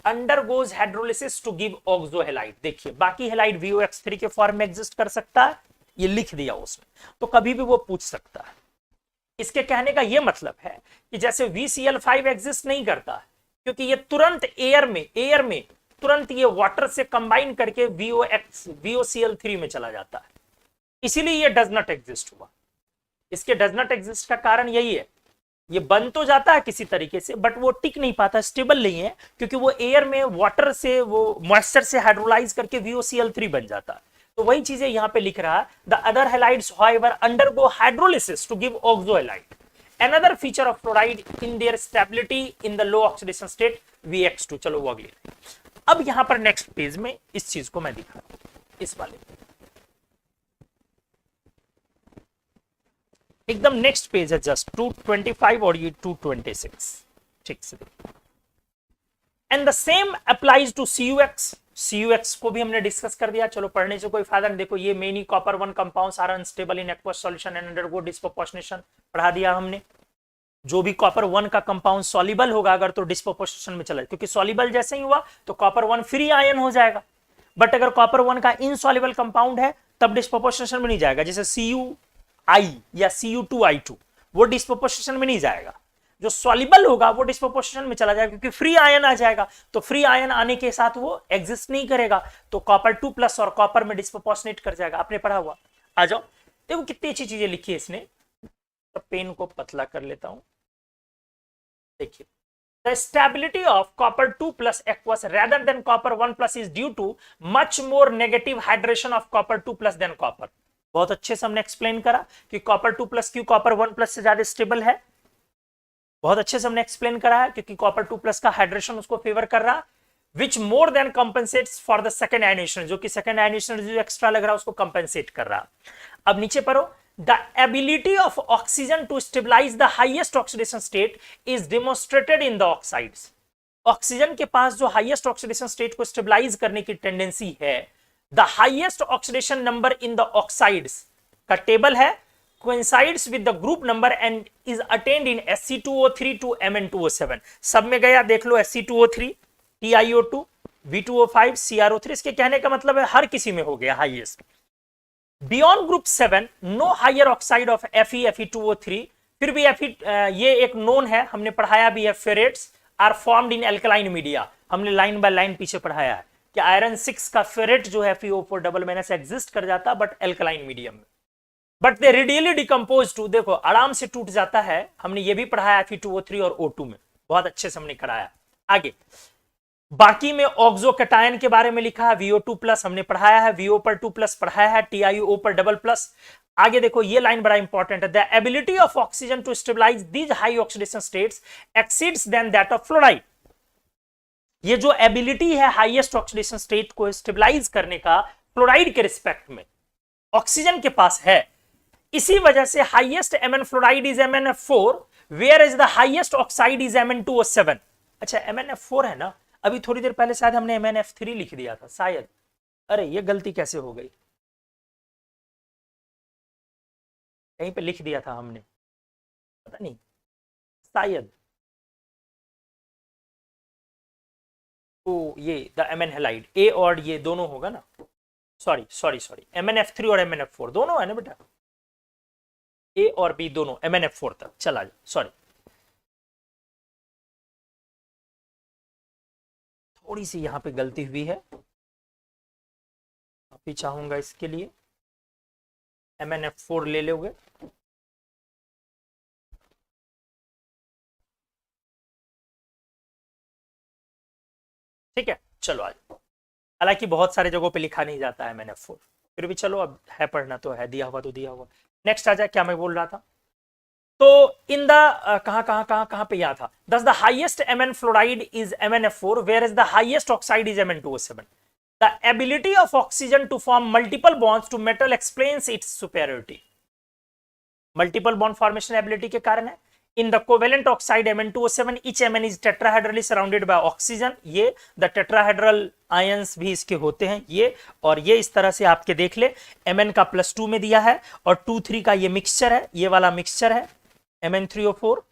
undergoes hydrolysis to give oxo halide. देखिए बाकी हेलाइड VOX3 के फॉर्म में एग्जिस्ट कर सकता है, ये लिख दिया उसमें, तो कभी भी वो पूछ सकता है. इसके कहने का ये मतलब है कि जैसे VCl5 एग्जिस्ट नहीं करता है क्योंकि ये तुरंत एयर में तुरंत ये वाटर से कंबाइन करके VOCl3 में चला जाता है, इसीलिए ये डज नॉट एग्जिस्ट हुआ. इसके डज नॉट एग्जिस्ट का कारण यही है, ये बन तो जाता है किसी तरीके से बट वो टिक नहीं पाता, स्टेबल नहीं है, क्योंकि वो एयर में वाटर से वो मॉइस्चर से हाइड्रोलाइज करके VOCl3 बन जाता है. तो वही चीजें यहां पे लिख रहा है. The other halides however undergo hydrolysis to give oxo halide. Another feature of fluoride in their stability in the low oxidation state VX2. चलो वो अगली. अब यहां पर नेक्स्ट पेज में इस चीज को मैं दिखा रहा हूं, इस वाले एकदम नेक्स्ट पेज है, जस्ट 225 और ये 226. ठीक से and the same applies to CuX को भी हमने डिस्कस कर दिया. चलो पढ़ने से कोई फायदा नहीं. देखो ये many copper 1 compounds are unstable in aqueous solution and undergo disproportionation पढ़ा दिया हमने. जो भी कॉपर 1 का कंपाउंड सॉल्युबल होगा अगर तो डिस्प्रोपोर्शनेशन में चला, क्योंकि सॉल्युबल जैसे ही हुआ तो कॉपर 1 फ्री आयन हो जाएगा. बट अगर कॉपर 1 का इनसॉल्युबल कंपाउंड है तब डिस्प्रोपोर्शनेशन में नहीं जाएगा. जैसे CuI या Cu2I2 वो डिस्प्रोपोर्शनेशन में नहीं जाएगा. जो सॉल्युबल होगा वो डिस्प्रोपोर्शनेशन में चला जाएगा क्योंकि फ्री आयन आ जाएगा. तो फ्री आयन आने के साथ वो एग्जिस्ट नहीं करेगा, तो कॉपर 2+ और कॉपर में डिस्प्रोपोर्शनेट कर जाएगा. आपने पढ़ा हुआ. आ जाओ देखो कितनी अच्छी चीजें लिखी है इसने. तो पेन को पतला कर लेता हूं. देखिए the stability of copper 2+ aqueous rather than copper 1+ is due to much more negative hydration of copper 2+ than copper. बहुत अच्छे से हमने एक्सप्लेन करा कि कॉपर 2+ क्यों कॉपर 1+ से ज्यादा स्टेबल है. बहुत अच्छे से हमने एक्सप्लेन करा है क्योंकि कॉपर 2+ का हाइड्रेशन उसको फेवर कर रहा, which more than compensates for the second ionisation, जो कि सेकंड आयनेशन जो एक्स्ट्रा लग रहा है उसको कंपेंसेट कर रहा. अब नीचे पढ़ो. The ability of oxygen to stabilize the highest oxidation state is demonstrated in the oxides. Oxygen के पास जो हाईएस्ट ऑक्सीडेशन स्टेट को स्टेबलाइज करने की टेंडेंसी है, the highest oxidation number in the oxides का टेबल है, coincides with the group number and is attained in Sc2O3 to Mn2O7. सब में गया देख लो, Sc2O3, TiO2, V2O5, CrO3. इसके कहने का मतलब है हर किसी में हो गया highest. Beyond group 7, no higher oxide of Fe, Fe2O3. फिर भी ये एक नोन है, हमने पढ़ाया भी है. Ferrates are formed in alkaline media. हमने लाइन बाय लाइन पीछे पढ़ाया है कि आयरन 6 का फेरेट जो है FeO4 एग्जिस्ट कर जाता बट एल्कलाइन मीडियम में. But they readily decompose to, देखो आराम से टूट जाता है. हमने ये भी पढ़ाया Fe2O3 और O2 में, बहुत अच्छे से हमने कराया. आगे बाकी में ऑक्सो कैटायन के बारे में लिखा है. VO2+ हमने पढ़ाया है, VO पर 2+ पढ़ाया है, TiO पर डबल+. आगे देखो ये लाइन बड़ा इंपॉर्टेंट है. The ability of oxygen to stabilise these high oxidation states exceeds than that of fluoride. ये जो एबिलिटी है हाईएस्ट ऑक्सीडेशन स्टेट को स्टेबलाइज करने का फ्लोराइड के रिस्पेक्ट में ऑक्सीजन के पास है. इसी वजह से highest Mn fluoride is MnF4, where is the highest oxide is Mn2O7. अच्छा MnF4 है ना, अभी थोड़ी देर पहले शायद हमने MnF3 लिख दिया था शायद. अरे ये गलती कैसे हो गई. कहीं पे लिख दिया था हमने, पता नहीं शायद। ओ ये द एमएन हेलाइड ए और ये दोनों होगा ना, सॉरी सॉरी सॉरी, MnF3 और MnF4 दोनों है ना बेटा, ए और बी दोनों MnF4 तक चला जाए, सॉरी थोड़ी सी यहाँ पे गलती हुई है, अभी चाहूंगा इसके लिए MnF4 ले लोगे। ठीक है चलो आज, हालांकि बहुत सारे जगहों पे लिखा नहीं जाता है MnF4, फिर भी चलो अब है पढ़ना तो है, दिया हुआ तो दिया हुआ। नेक्स्ट आ जाए, क्या मैं बोल रहा था, तो इन द कहां पे यहां था, thus the highest Mn fluoride is MnF4 where is the highest oxide is Mn2O7। The ability of oxygen to form multiple bonds to metal explains its superiority. Multiple bond formation ability के कारण है। In the covalent oxide Mn2O7 each Mn is tetrahedrally surrounded by oxygen, ये the tetrahedral ions भी इसके होते हैं ये, और ये इस तरह से आपके देख ले, Mn का +2 में दिया है और 2,3 का ये मिक्सचर है, ये वाला मिक्सचर है Mn3O4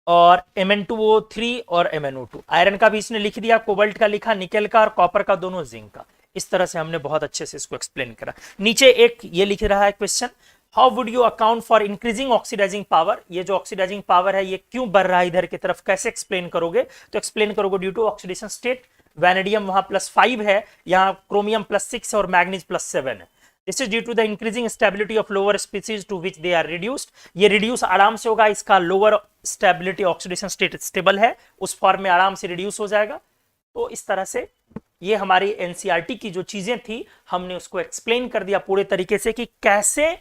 और Mn2O3 और MnO2। आयरन का भी इसने लिख दिया, कोबाल्ट का लिखा, निकेल का और कॉपर का दोनों, जिंक का। इस तरह से हमने बहुत अच्छे से इसको एक्सप्लेन करा। नीचे एक ये लिख रहा है question, how would you account for increasing oxidising power. ये जो ऑक्सीडाइजिंग पावर है ये क्यों बढ़ रहा है इधर की तरफ, कैसे एक्सप्लेन करोगे, तो एक्सप्लेन करोगे due to oxidation state. Vanadium वहां +5 है, यहाँ क्रोमियम +6 और मैग्नीज +7 है। This is due to the increasing stability of lower species to which they are reduced. ये रिड्यूस आराम से होगा, इसका lower stability oxidation state stable है, उस फॉर्म में आराम से रिड्यूस हो जाएगा। तो इस तरह से ये हमारी एनसीईआरटी की जो चीजें थी हमने उसको एक्सप्लेन कर दिया पूरे तरीके से कि कैसे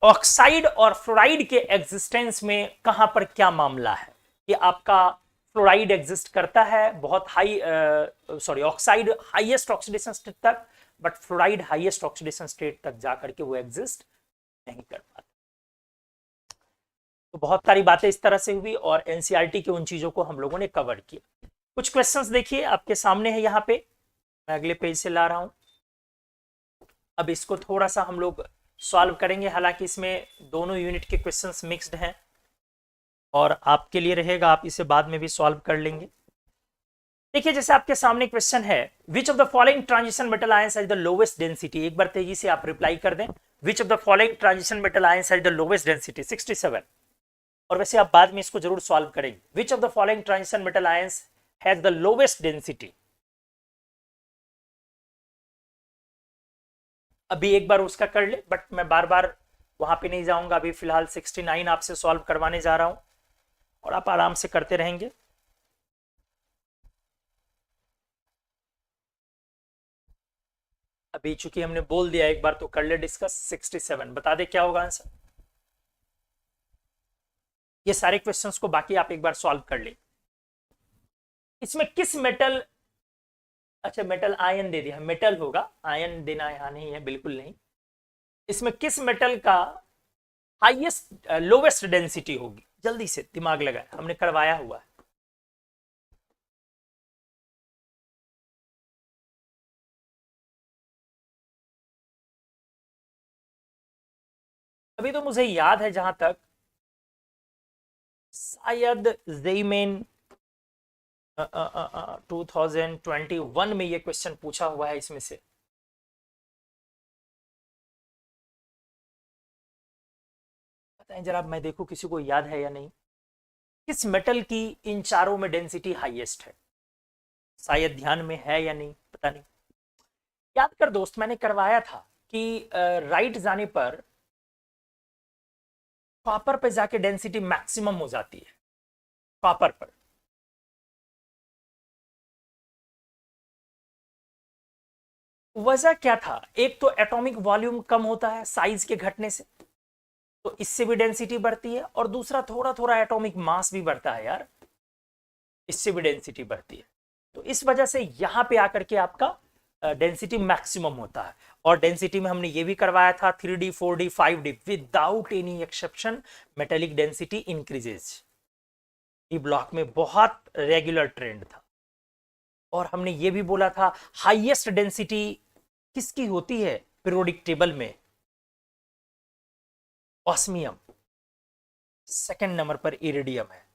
ऑक्साइड और फ्लोराइड के एग्जिस्टेंस में कहां पर क्या मामला है। कि आपका फ्लोराइड एग्जिस्ट करता है बहुत high, sorry oxide highest oxidation state तक, but fluoride highest oxidation state तक जाकर के वो एग्जिस्ट नहीं कर पाता। तो बहुत सारी बातें इस तरह से हुई और एनसीईआरटी के उन चीजों को हम लोगों ने कवर किया। कुछ क्वेश्चंस देखिए आपके सामने है, यहाँ पे मैं अगले पेज से ला रहा हूं। अब इसको थोड़ा सा हम लोग सॉल्व करेंगे, हालांकि इसमें दोनों यूनिट के क्वेश्चंस मिक्स्ड हैं और आपके लिए रहेगा, आप इसे बाद में भी सॉल्व कर लेंगे। देखिए जैसे आपके सामने क्वेश्चन है, विच of the following transition metal ions has the lowest density. एक बार तेजी से आप रिप्लाई कर दें, विच of the following transition metal ions has the lowest density 67। और वैसे आप बाद में इसको जरूर सॉल्व करेंगे। विच of the following transition metal ions has the lowest density. अभी एक बार उसका कर ले, बट मैं बार बार वहां पे नहीं जाऊंगा। अभी फिलहाल 69 आपसे सॉल्व करवाने जा रहा हूं और आप आराम से करते रहेंगे। अभी चूंकि हमने बोल दिया एक बार तो कर ले डिस्कस। 67 बता दे क्या होगा आंसर। ये सारे क्वेश्चंस को बाकी आप एक बार सॉल्व कर ले। इसमें किस मेटल, अच्छा मेटल आयन दे दिया, मेटल होगा, आयन देना यहां नहीं है, बिल्कुल नहीं। इसमें किस मेटल का हाईएस्ट लोवेस्ट डेंसिटी होगी, जल्दी से दिमाग लगाए, हमने करवाया हुआ है। अभी तो मुझे याद है जहां तक, शायद जेईमेन 2021 में ये क्वेश्चन पूछा हुआ है इसमें से। बताएं जरा, मैं देखूं किसी को याद है या नहीं। किस मेटल की इन चारों में डेंसिटी हाईएस्ट है, शायद ध्यान में है या नहीं, पता नहीं। याद कर दोस्त, मैंने करवाया था कि राइट जाने पर कॉपर पे जाके डेंसिटी मैक्सिमम हो जाती है, कॉपर पर। वजह क्या था, एक तो एटॉमिक वॉल्यूम कम होता है साइज के घटने से, तो इससे भी डेंसिटी बढ़ती है, और दूसरा थोड़ा थोड़ा एटॉमिक मास भी बढ़ता है यार, इससे भी डेंसिटी बढ़ती है। तो इस वजह से यहां पे आकर के आपका डेंसिटी मैक्सिमम होता है। और डेंसिटी में हमने ये भी करवाया था 3D 4D 5D without any exception metallic density increases. E block में बहुत रेगुलर ट्रेंड था। और हमने ये भी बोला था हाईएस्ट डेंसिटी किसकी होती है, पीरियोडिक टेबल में ऑस्मियम, सेकंड नंबर पर इरिडियम है।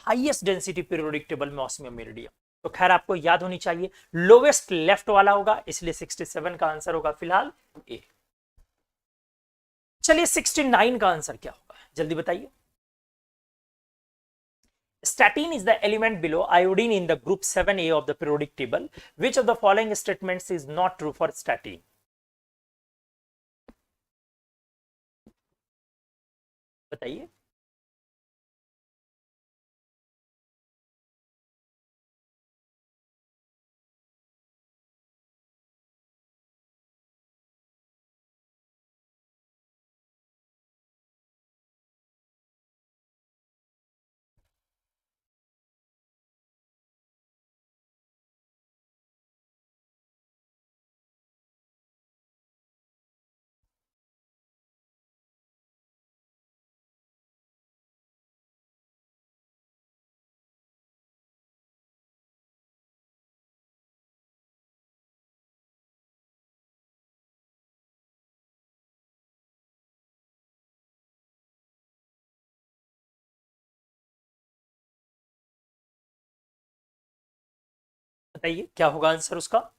हाईएस्ट डेंसिटी पीरियोडिक टेबल में ऑस्मियम, इरिडियम। तो खैर आपको याद होनी चाहिए, लोवेस्ट लेफ्ट वाला होगा, इसलिए 67 का आंसर होगा फिलहाल ए। चलिए 69 का आंसर क्या होगा, जल्दी बताइए। Statin is the element below iodine in the group 7A of the periodic table. Which of the following statements is not true for statin? बताइए। बताइए क्या होगा आंसर उसका।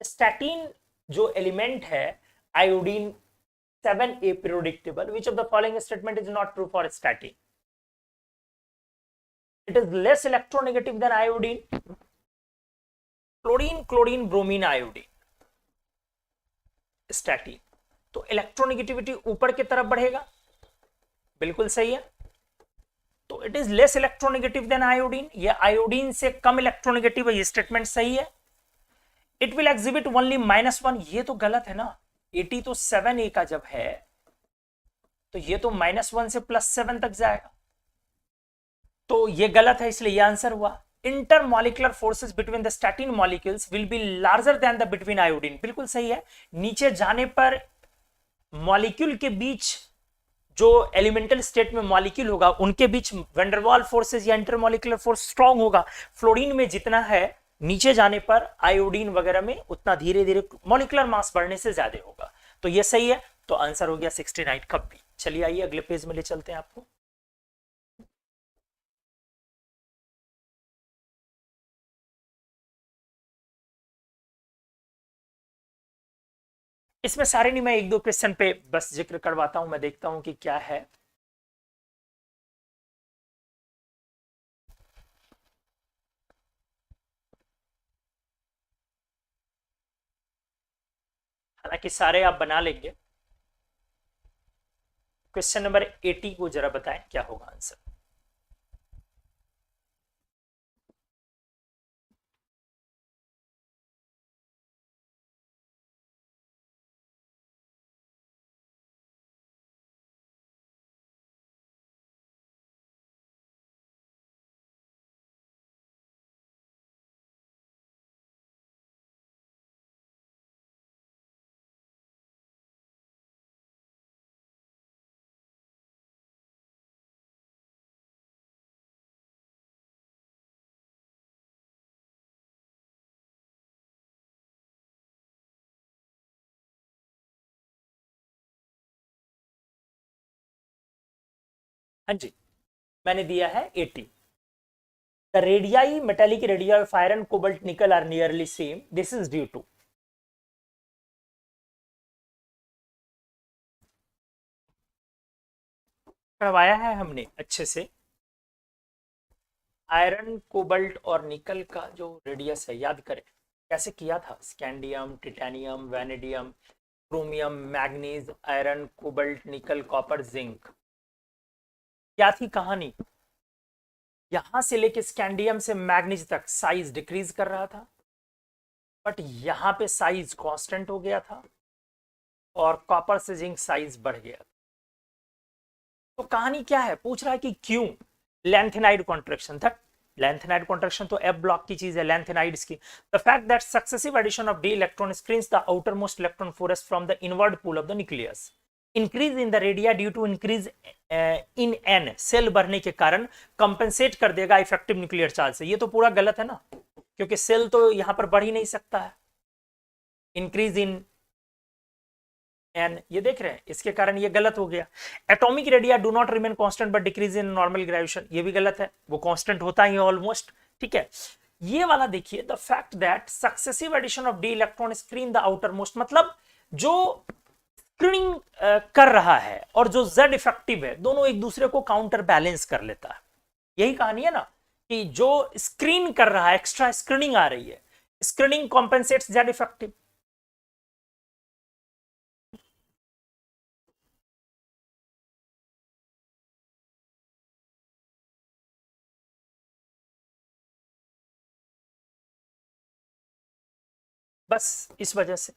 स्टैटिन जो एलिमेंट है iodine 7A periodic table, which of the following statement is not true for statin? It is less electronegative than iodine. Chlorine, chlorine, bromine, iodine, statin. तो electronegativity ऊपर की तरफ बढ़ेगा, बिल्कुल सही है। तो it is less electronegative than iodine, ये आयोडीन से कम इलेक्ट्रोनेगेटिव है, ये स्टेटमेंट सही है। इट विल एग्जिबिट ओनली -1, ये तो गलत है ना। 80 तो 7A का जब है तो ये तो -1 से +7 तक जाएगा, तो ये गलत है, इसलिए ये आंसर हुआ। Intermolecular forces between the statin molecules will be larger than the between iodine, बिल्कुल सही है। नीचे जाने पर मॉलिक्यूल के बीच जो एलिमेंटल स्टेट में मॉलिक्यूल होगा उनके बीच वेंडरवाल फोर्सेस या इंटरमॉलिक्यूलर फोर्स स्ट्रांग होगा। फ्लोरीन में जितना है, नीचे जाने पर आयोडीन वगैरह में उतना धीरे धीरे मॉलिक्यूलर मास बढ़ने से ज्यादा होगा। तो ये सही है, तो आंसर हो गया 69 कब भी। चलिए आइए अगले पेज में ले चलते हैं आपको। इसमें सारे नहीं, मैं एक दो क्वेश्चन पे बस जिक्र करवाता हूं, मैं देखता हूं कि क्या है। हालांकि सारे आप बना लेंगे। क्वेश्चन नंबर 80 को जरा बताएं क्या होगा आंसर। हाँ जी, मैंने दिया है 80। The radii, metallic radii of iron, cobalt, nickel are nearly same. This is due to पढ़वाया है हमने अच्छे से। आयरन, कोबल्ट और निकल का जो रेडियस है, याद करें कैसे किया था। Scandium, titanium, vanadium, chromium, manganese, iron, cobalt, निकल, कॉपर, जिंक। क्या थी कहानी, यहां से लेके स्कैंडियम से मैग्नीज तक साइज डिक्रीज कर रहा था, बट यहां पे साइज कांस्टेंट हो गया था और कॉपर से जिंक साइज बढ़ गया। तो कहानी क्या है, पूछ रहा है कि क्यों लैंथेनाइड कॉन्ट्रैक्शन था। लैंथेनाइड कॉन्ट्रैक्शन तो एफ ब्लॉक की चीज है, लैंथेनाइड्स की। The fact that successive addition of d electron screens the outermost electron forces from the inward pull of the nucleus, increase in the radia due to increase in n, shell बढ़ने के कारण compensate कर देगा effective nuclear charge से। ये तो पूरा गलत है ना, क्योंकि सेल तो यहां पर बढ़ ही नहीं सकता है। इंक्रीज इन एन, ये देख रहे हैं, इसके कारण ये गलत हो गया। Atomic radia do not remain constant but decrease in normal gravitation, ये भी गलत है, वो कांस्टेंट होता ही ऑलमोस्ट। ठीक है, ये वाला देखिए, the fact that successive addition of d electron screen the outermost, मतलब जो स्क्रीनिंग कर रहा है और जो जेड इफेक्टिव है, दोनों एक दूसरे को काउंटर बैलेंस कर लेता है। यही कहानी है ना, कि जो स्क्रीन कर रहा है, एक्स्ट्रा स्क्रीनिंग आ रही है, स्क्रीनिंग कॉम्पेंसेट्स जेड इफेक्टिव। बस इस वजह से।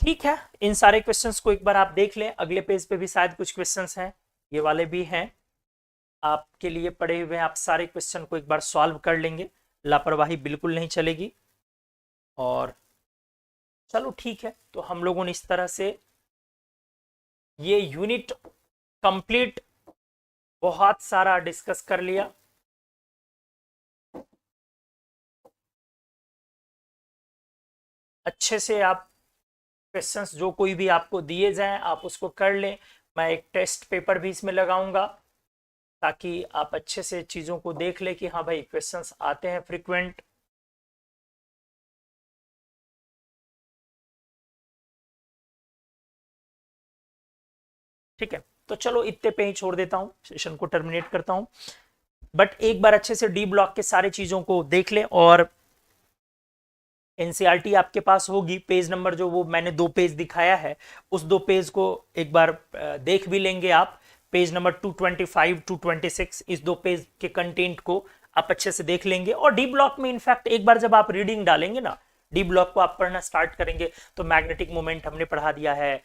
ठीक है, इन सारे क्वेश्चंस को एक बार आप देख लें, अगले पेज पे भी शायद कुछ क्वेश्चंस हैं, ये वाले भी हैं आपके लिए पड़े हुए हैं। आप सारे क्वेश्चन को एक बार सॉल्व कर लेंगे, लापरवाही बिल्कुल नहीं चलेगी। और चलो ठीक है, तो हम लोगों ने इस तरह से ये यूनिट कंप्लीट बहुत सारा डिस्कस कर लिया। अच्छे से आप क्वेश्चंस जो कोई भी आपको दिए जाएं आप उसको कर लें। मैं एक टेस्ट पेपर भी इसमें लगाऊंगा ताकि आप अच्छे से चीज़ों को देख लें कि हाँ भाई क्वेश्चंस आते हैं फ्रीक्वेंट। ठीक है, तो चलो इतने पे ही छोड़ देता हूँ, सेशन को टर्मिनेट करता हूँ। बट एक बार अच्छे से डी ब्लॉक के सारे चीज़ों को देख लें, और एनसीईआरटी आपके पास होगी, पेज नंबर जो वो मैंने 2 पेज दिखाया है, उस 2 पेज को एक बार देख भी लेंगे आप। पेज नंबर 225 226, इस 2 पेज के कंटेंट को आप अच्छे से देख लेंगे। और डी ब्लॉक में इनफैक्ट एक बार जब आप रीडिंग डालेंगे ना, डी ब्लॉक को आप पढ़ना स्टार्ट करेंगे, तो मैग्नेटिक मोमेंट हमने पढ़ा दिया है,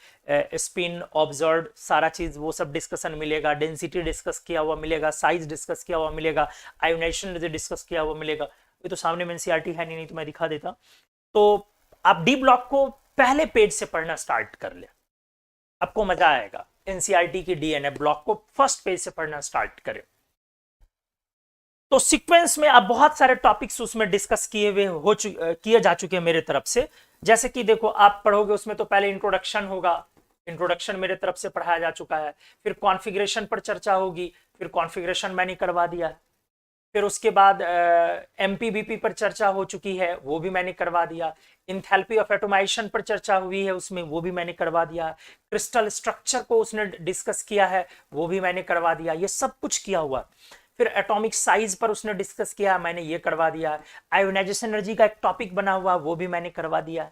स्पिन, ऑब्जर्व, सारा चीज वो सब डिस्कशन मिलेगा, डेंसिटी डिस्कस किया हुआ मिलेगा, साइज डिस्कस किया हुआ मिलेगा, आयोनाइजेशन डिस्कस किया हुआ मिलेगा। ये तो सामने में एनसीईआरटी है नहीं तो मैं दिखा देता। तो आप डी ब्लॉक को पहले पेज से पढ़ना स्टार्ट कर ले, आपको मजा आएगा। एनसीईआरटी की डीएनए ब्लॉक को फर्स्ट पेज से पढ़ना स्टार्ट करें। तो सीक्वेंस में आप बहुत सारे टॉपिक्स उसमें डिस्कस किए हुए किए जा चुके हैं मेरे तरफ से। जैसे कि देखो, आप पढ़ोगे उसमें तो पहले इंट्रोडक्शन होगा, इंट्रोडक्शन मेरे तरफ से पढ़ाया जा चुका है। फिर कॉन्फ़िगरेशन पर चर्चा होगी, फिर कॉन्फ़िगरेशन मैंने करवा दिया है। फिर उसके बाद एमपीबीपी पर चर्चा हो चुकी है, वो भी मैंने करवा दिया। इंथैल्पी ऑफ एटोमाइजेशन पर चर्चा हुई है उसमें, वो भी मैंने करवा दिया। क्रिस्टल स्ट्रक्चर को उसने डिस्कस किया है, वो भी मैंने करवा दिया। ये सब कुछ किया हुआ। फिर एटॉमिक साइज पर उसने डिस्कस किया, मैंने ये करवा दिया। आयोनाइजेशन एनर्जी का एक टॉपिक बना हुआ, वो भी मैंने करवा दिया।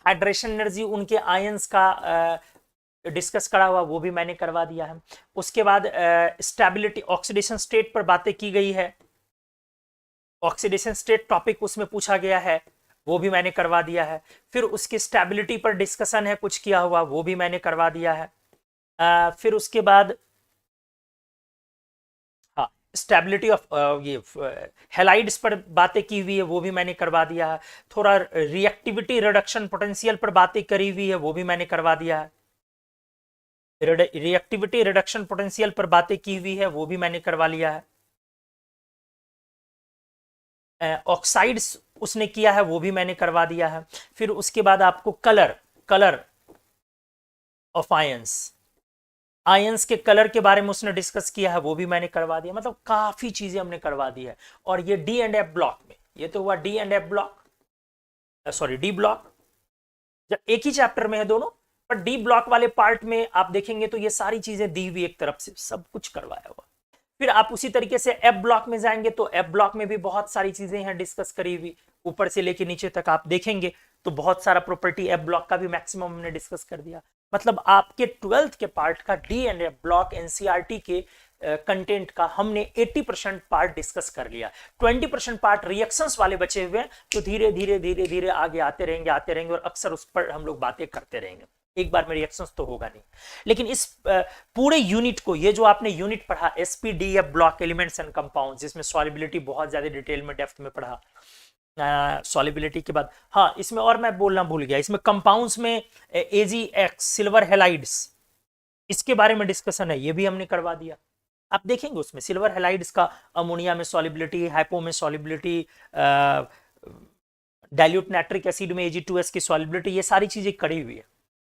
हाइड्रेशन एनर्जी, उनके आयंस का डिस्कस करा हुआ, वो भी मैंने करवा दिया है। उसके बाद स्टेबिलिटी, ऑक्सीडेशन स्टेट पर बातें की गई है, ऑक्सीडेशन स्टेट टॉपिक उसमें पूछा गया है, वो भी मैंने करवा दिया है। फिर उसकी स्टेबिलिटी पर डिस्कशन है कुछ किया हुआ, वो भी मैंने करवा दिया है। फिर उसके बाद हाँ, स्टेबिलिटी ऑफ ये हेलाइड्स पर बातें की हुई है, वो भी मैंने करवा दिया है। थोड़ा रिएक्टिविटी रिडक्शन पोटेंशियल पर बातें करी हुई है, वो भी मैंने करवा दिया है। रिएक्टिविटी रिडक्शन पोटेंशियल पर बातें की हुई है, वो भी मैंने करवा लिया है। ऑक्साइड्स उसने किया है, वो भी मैंने करवा दिया है। फिर उसके बाद आपको कलर ऑफ आयंस, आयंस के कलर के बारे में उसने डिस्कस किया है, वो भी मैंने करवा दिया। मतलब काफी चीजें हमने करवा दी है। और ये डी एंड एफ ब्लॉक में, ये तो हुआ D and F block, sorry D block, जब एक ही चैप्टर में है दोनों, पर डी ब्लॉक वाले पार्ट में आप देखेंगे तो ये सारी चीजें दी हुई एक तरफ से, सब कुछ करवाया हुआ। फिर आप उसी तरीके से एफ ब्लॉक में जाएंगे तो एफ ब्लॉक में भी बहुत सारी चीजें हैं डिस्कस करी हुई, ऊपर से लेके नीचे तक आप देखेंगे तो बहुत सारा प्रॉपर्टी एफ ब्लॉक का भी मैक्सिमम हमने डिस्कस कर दिया। मतलब आपके 12th के पार्ट का डीएनए ब्लॉक एनसीईआरटी के कंटेंट का हमने 80% पार्ट डिस्कस कर लिया, 20% पार्ट रिएक्शंस वाले बचे हुए हैं, तो धीरे धीरे धीरे धीरे आगे आते रहेंगे और अक्सर उस पर हम लोग बातें करते रहेंगे। एक बार में रिएक्शंस तो होगा नहीं, लेकिन इस पूरे यूनिट को, ये जो आपने यूनिट पढ़ा SPDF block elements and compounds, जिसमें सॉल्युबिलिटी बहुत ज्यादा डिटेल में डेप्थ में पढ़ा, सॉल्युबिलिटी के बाद हाँ इसमें और मैं बोलना भूल गया, इसमें कंपाउंड्स में AgX सिल्वर हैलाइड्स, इसके बारे में डिस्कशन है, ये भी हमने करवा दिया। आप देखेंगे उसमें सिल्वर हैलाइड्स का अमोनिया में सॉल्युबिलिटी, हाइपो में सॉल्युबिलिटी, डाइल्यूट नाइट्रिक एसिड में Ag2S की सॉल्युबिलिटी, ये सारी चीजें करी हुई है।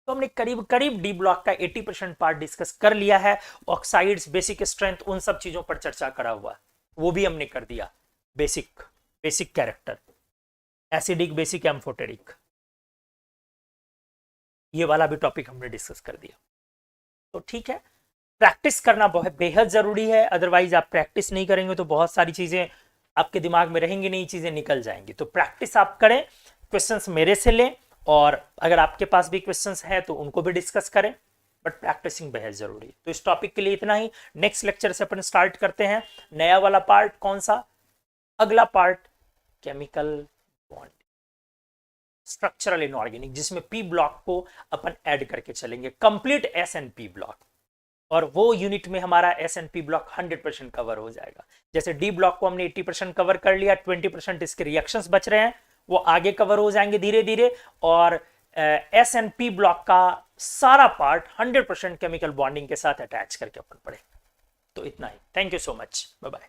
तो हमने करीब करीब डी ब्लॉक का 80% पार्ट डिस्कस कर लिया है। ऑक्साइड्स, बेसिक स्ट्रेंथ, उन सब चीजों पर चर्चा करा हुआ, वो भी हमने कर दिया। Basic character, acidic, basic, amphoteric, ये वाला भी टॉपिक हमने डिस्कस कर दिया। तो ठीक है, प्रैक्टिस करना बहुत बेहद जरूरी है, अदरवाइज आप प्रैक्टिस नहीं करेंगे तो बहुत सारी चीजें आपके दिमाग में रहेंगी नहीं, चीजें निकल जाएंगी। तो प्रैक्टिस आप करें, क्वेश्चंस मेरे से लें, और अगर आपके पास भी क्वेश्चंस हैं तो उनको भी डिस्कस करें, बट प्रैक्टिसिंग बेहद जरूरी है। तो इस टॉपिक के लिए इतना ही। नेक्स्ट लेक्चर से अपन स्टार्ट करते हैं नया वाला पार्ट। कौन सा? अगला part chemical bond, structural inorganic, जिसमें पी ब्लॉक को अपन ऐड करके चलेंगे, complete S and P block, और वो यूनिट में हमारा S and P block 100% cover हो जाएगा। जैसे डी ब्लॉक को हमने 80% कवर कर लिया, 20% इसके रिएक्शंस बच रहे हैं, वो आगे कवर हो जाएंगे धीरे धीरे, और एस एंड पी ब्लॉक का सारा पार्ट 100% केमिकल बॉन्डिंग के साथ अटैच करके अपन पढ़े। तो इतना ही। Thank you so much, bye bye.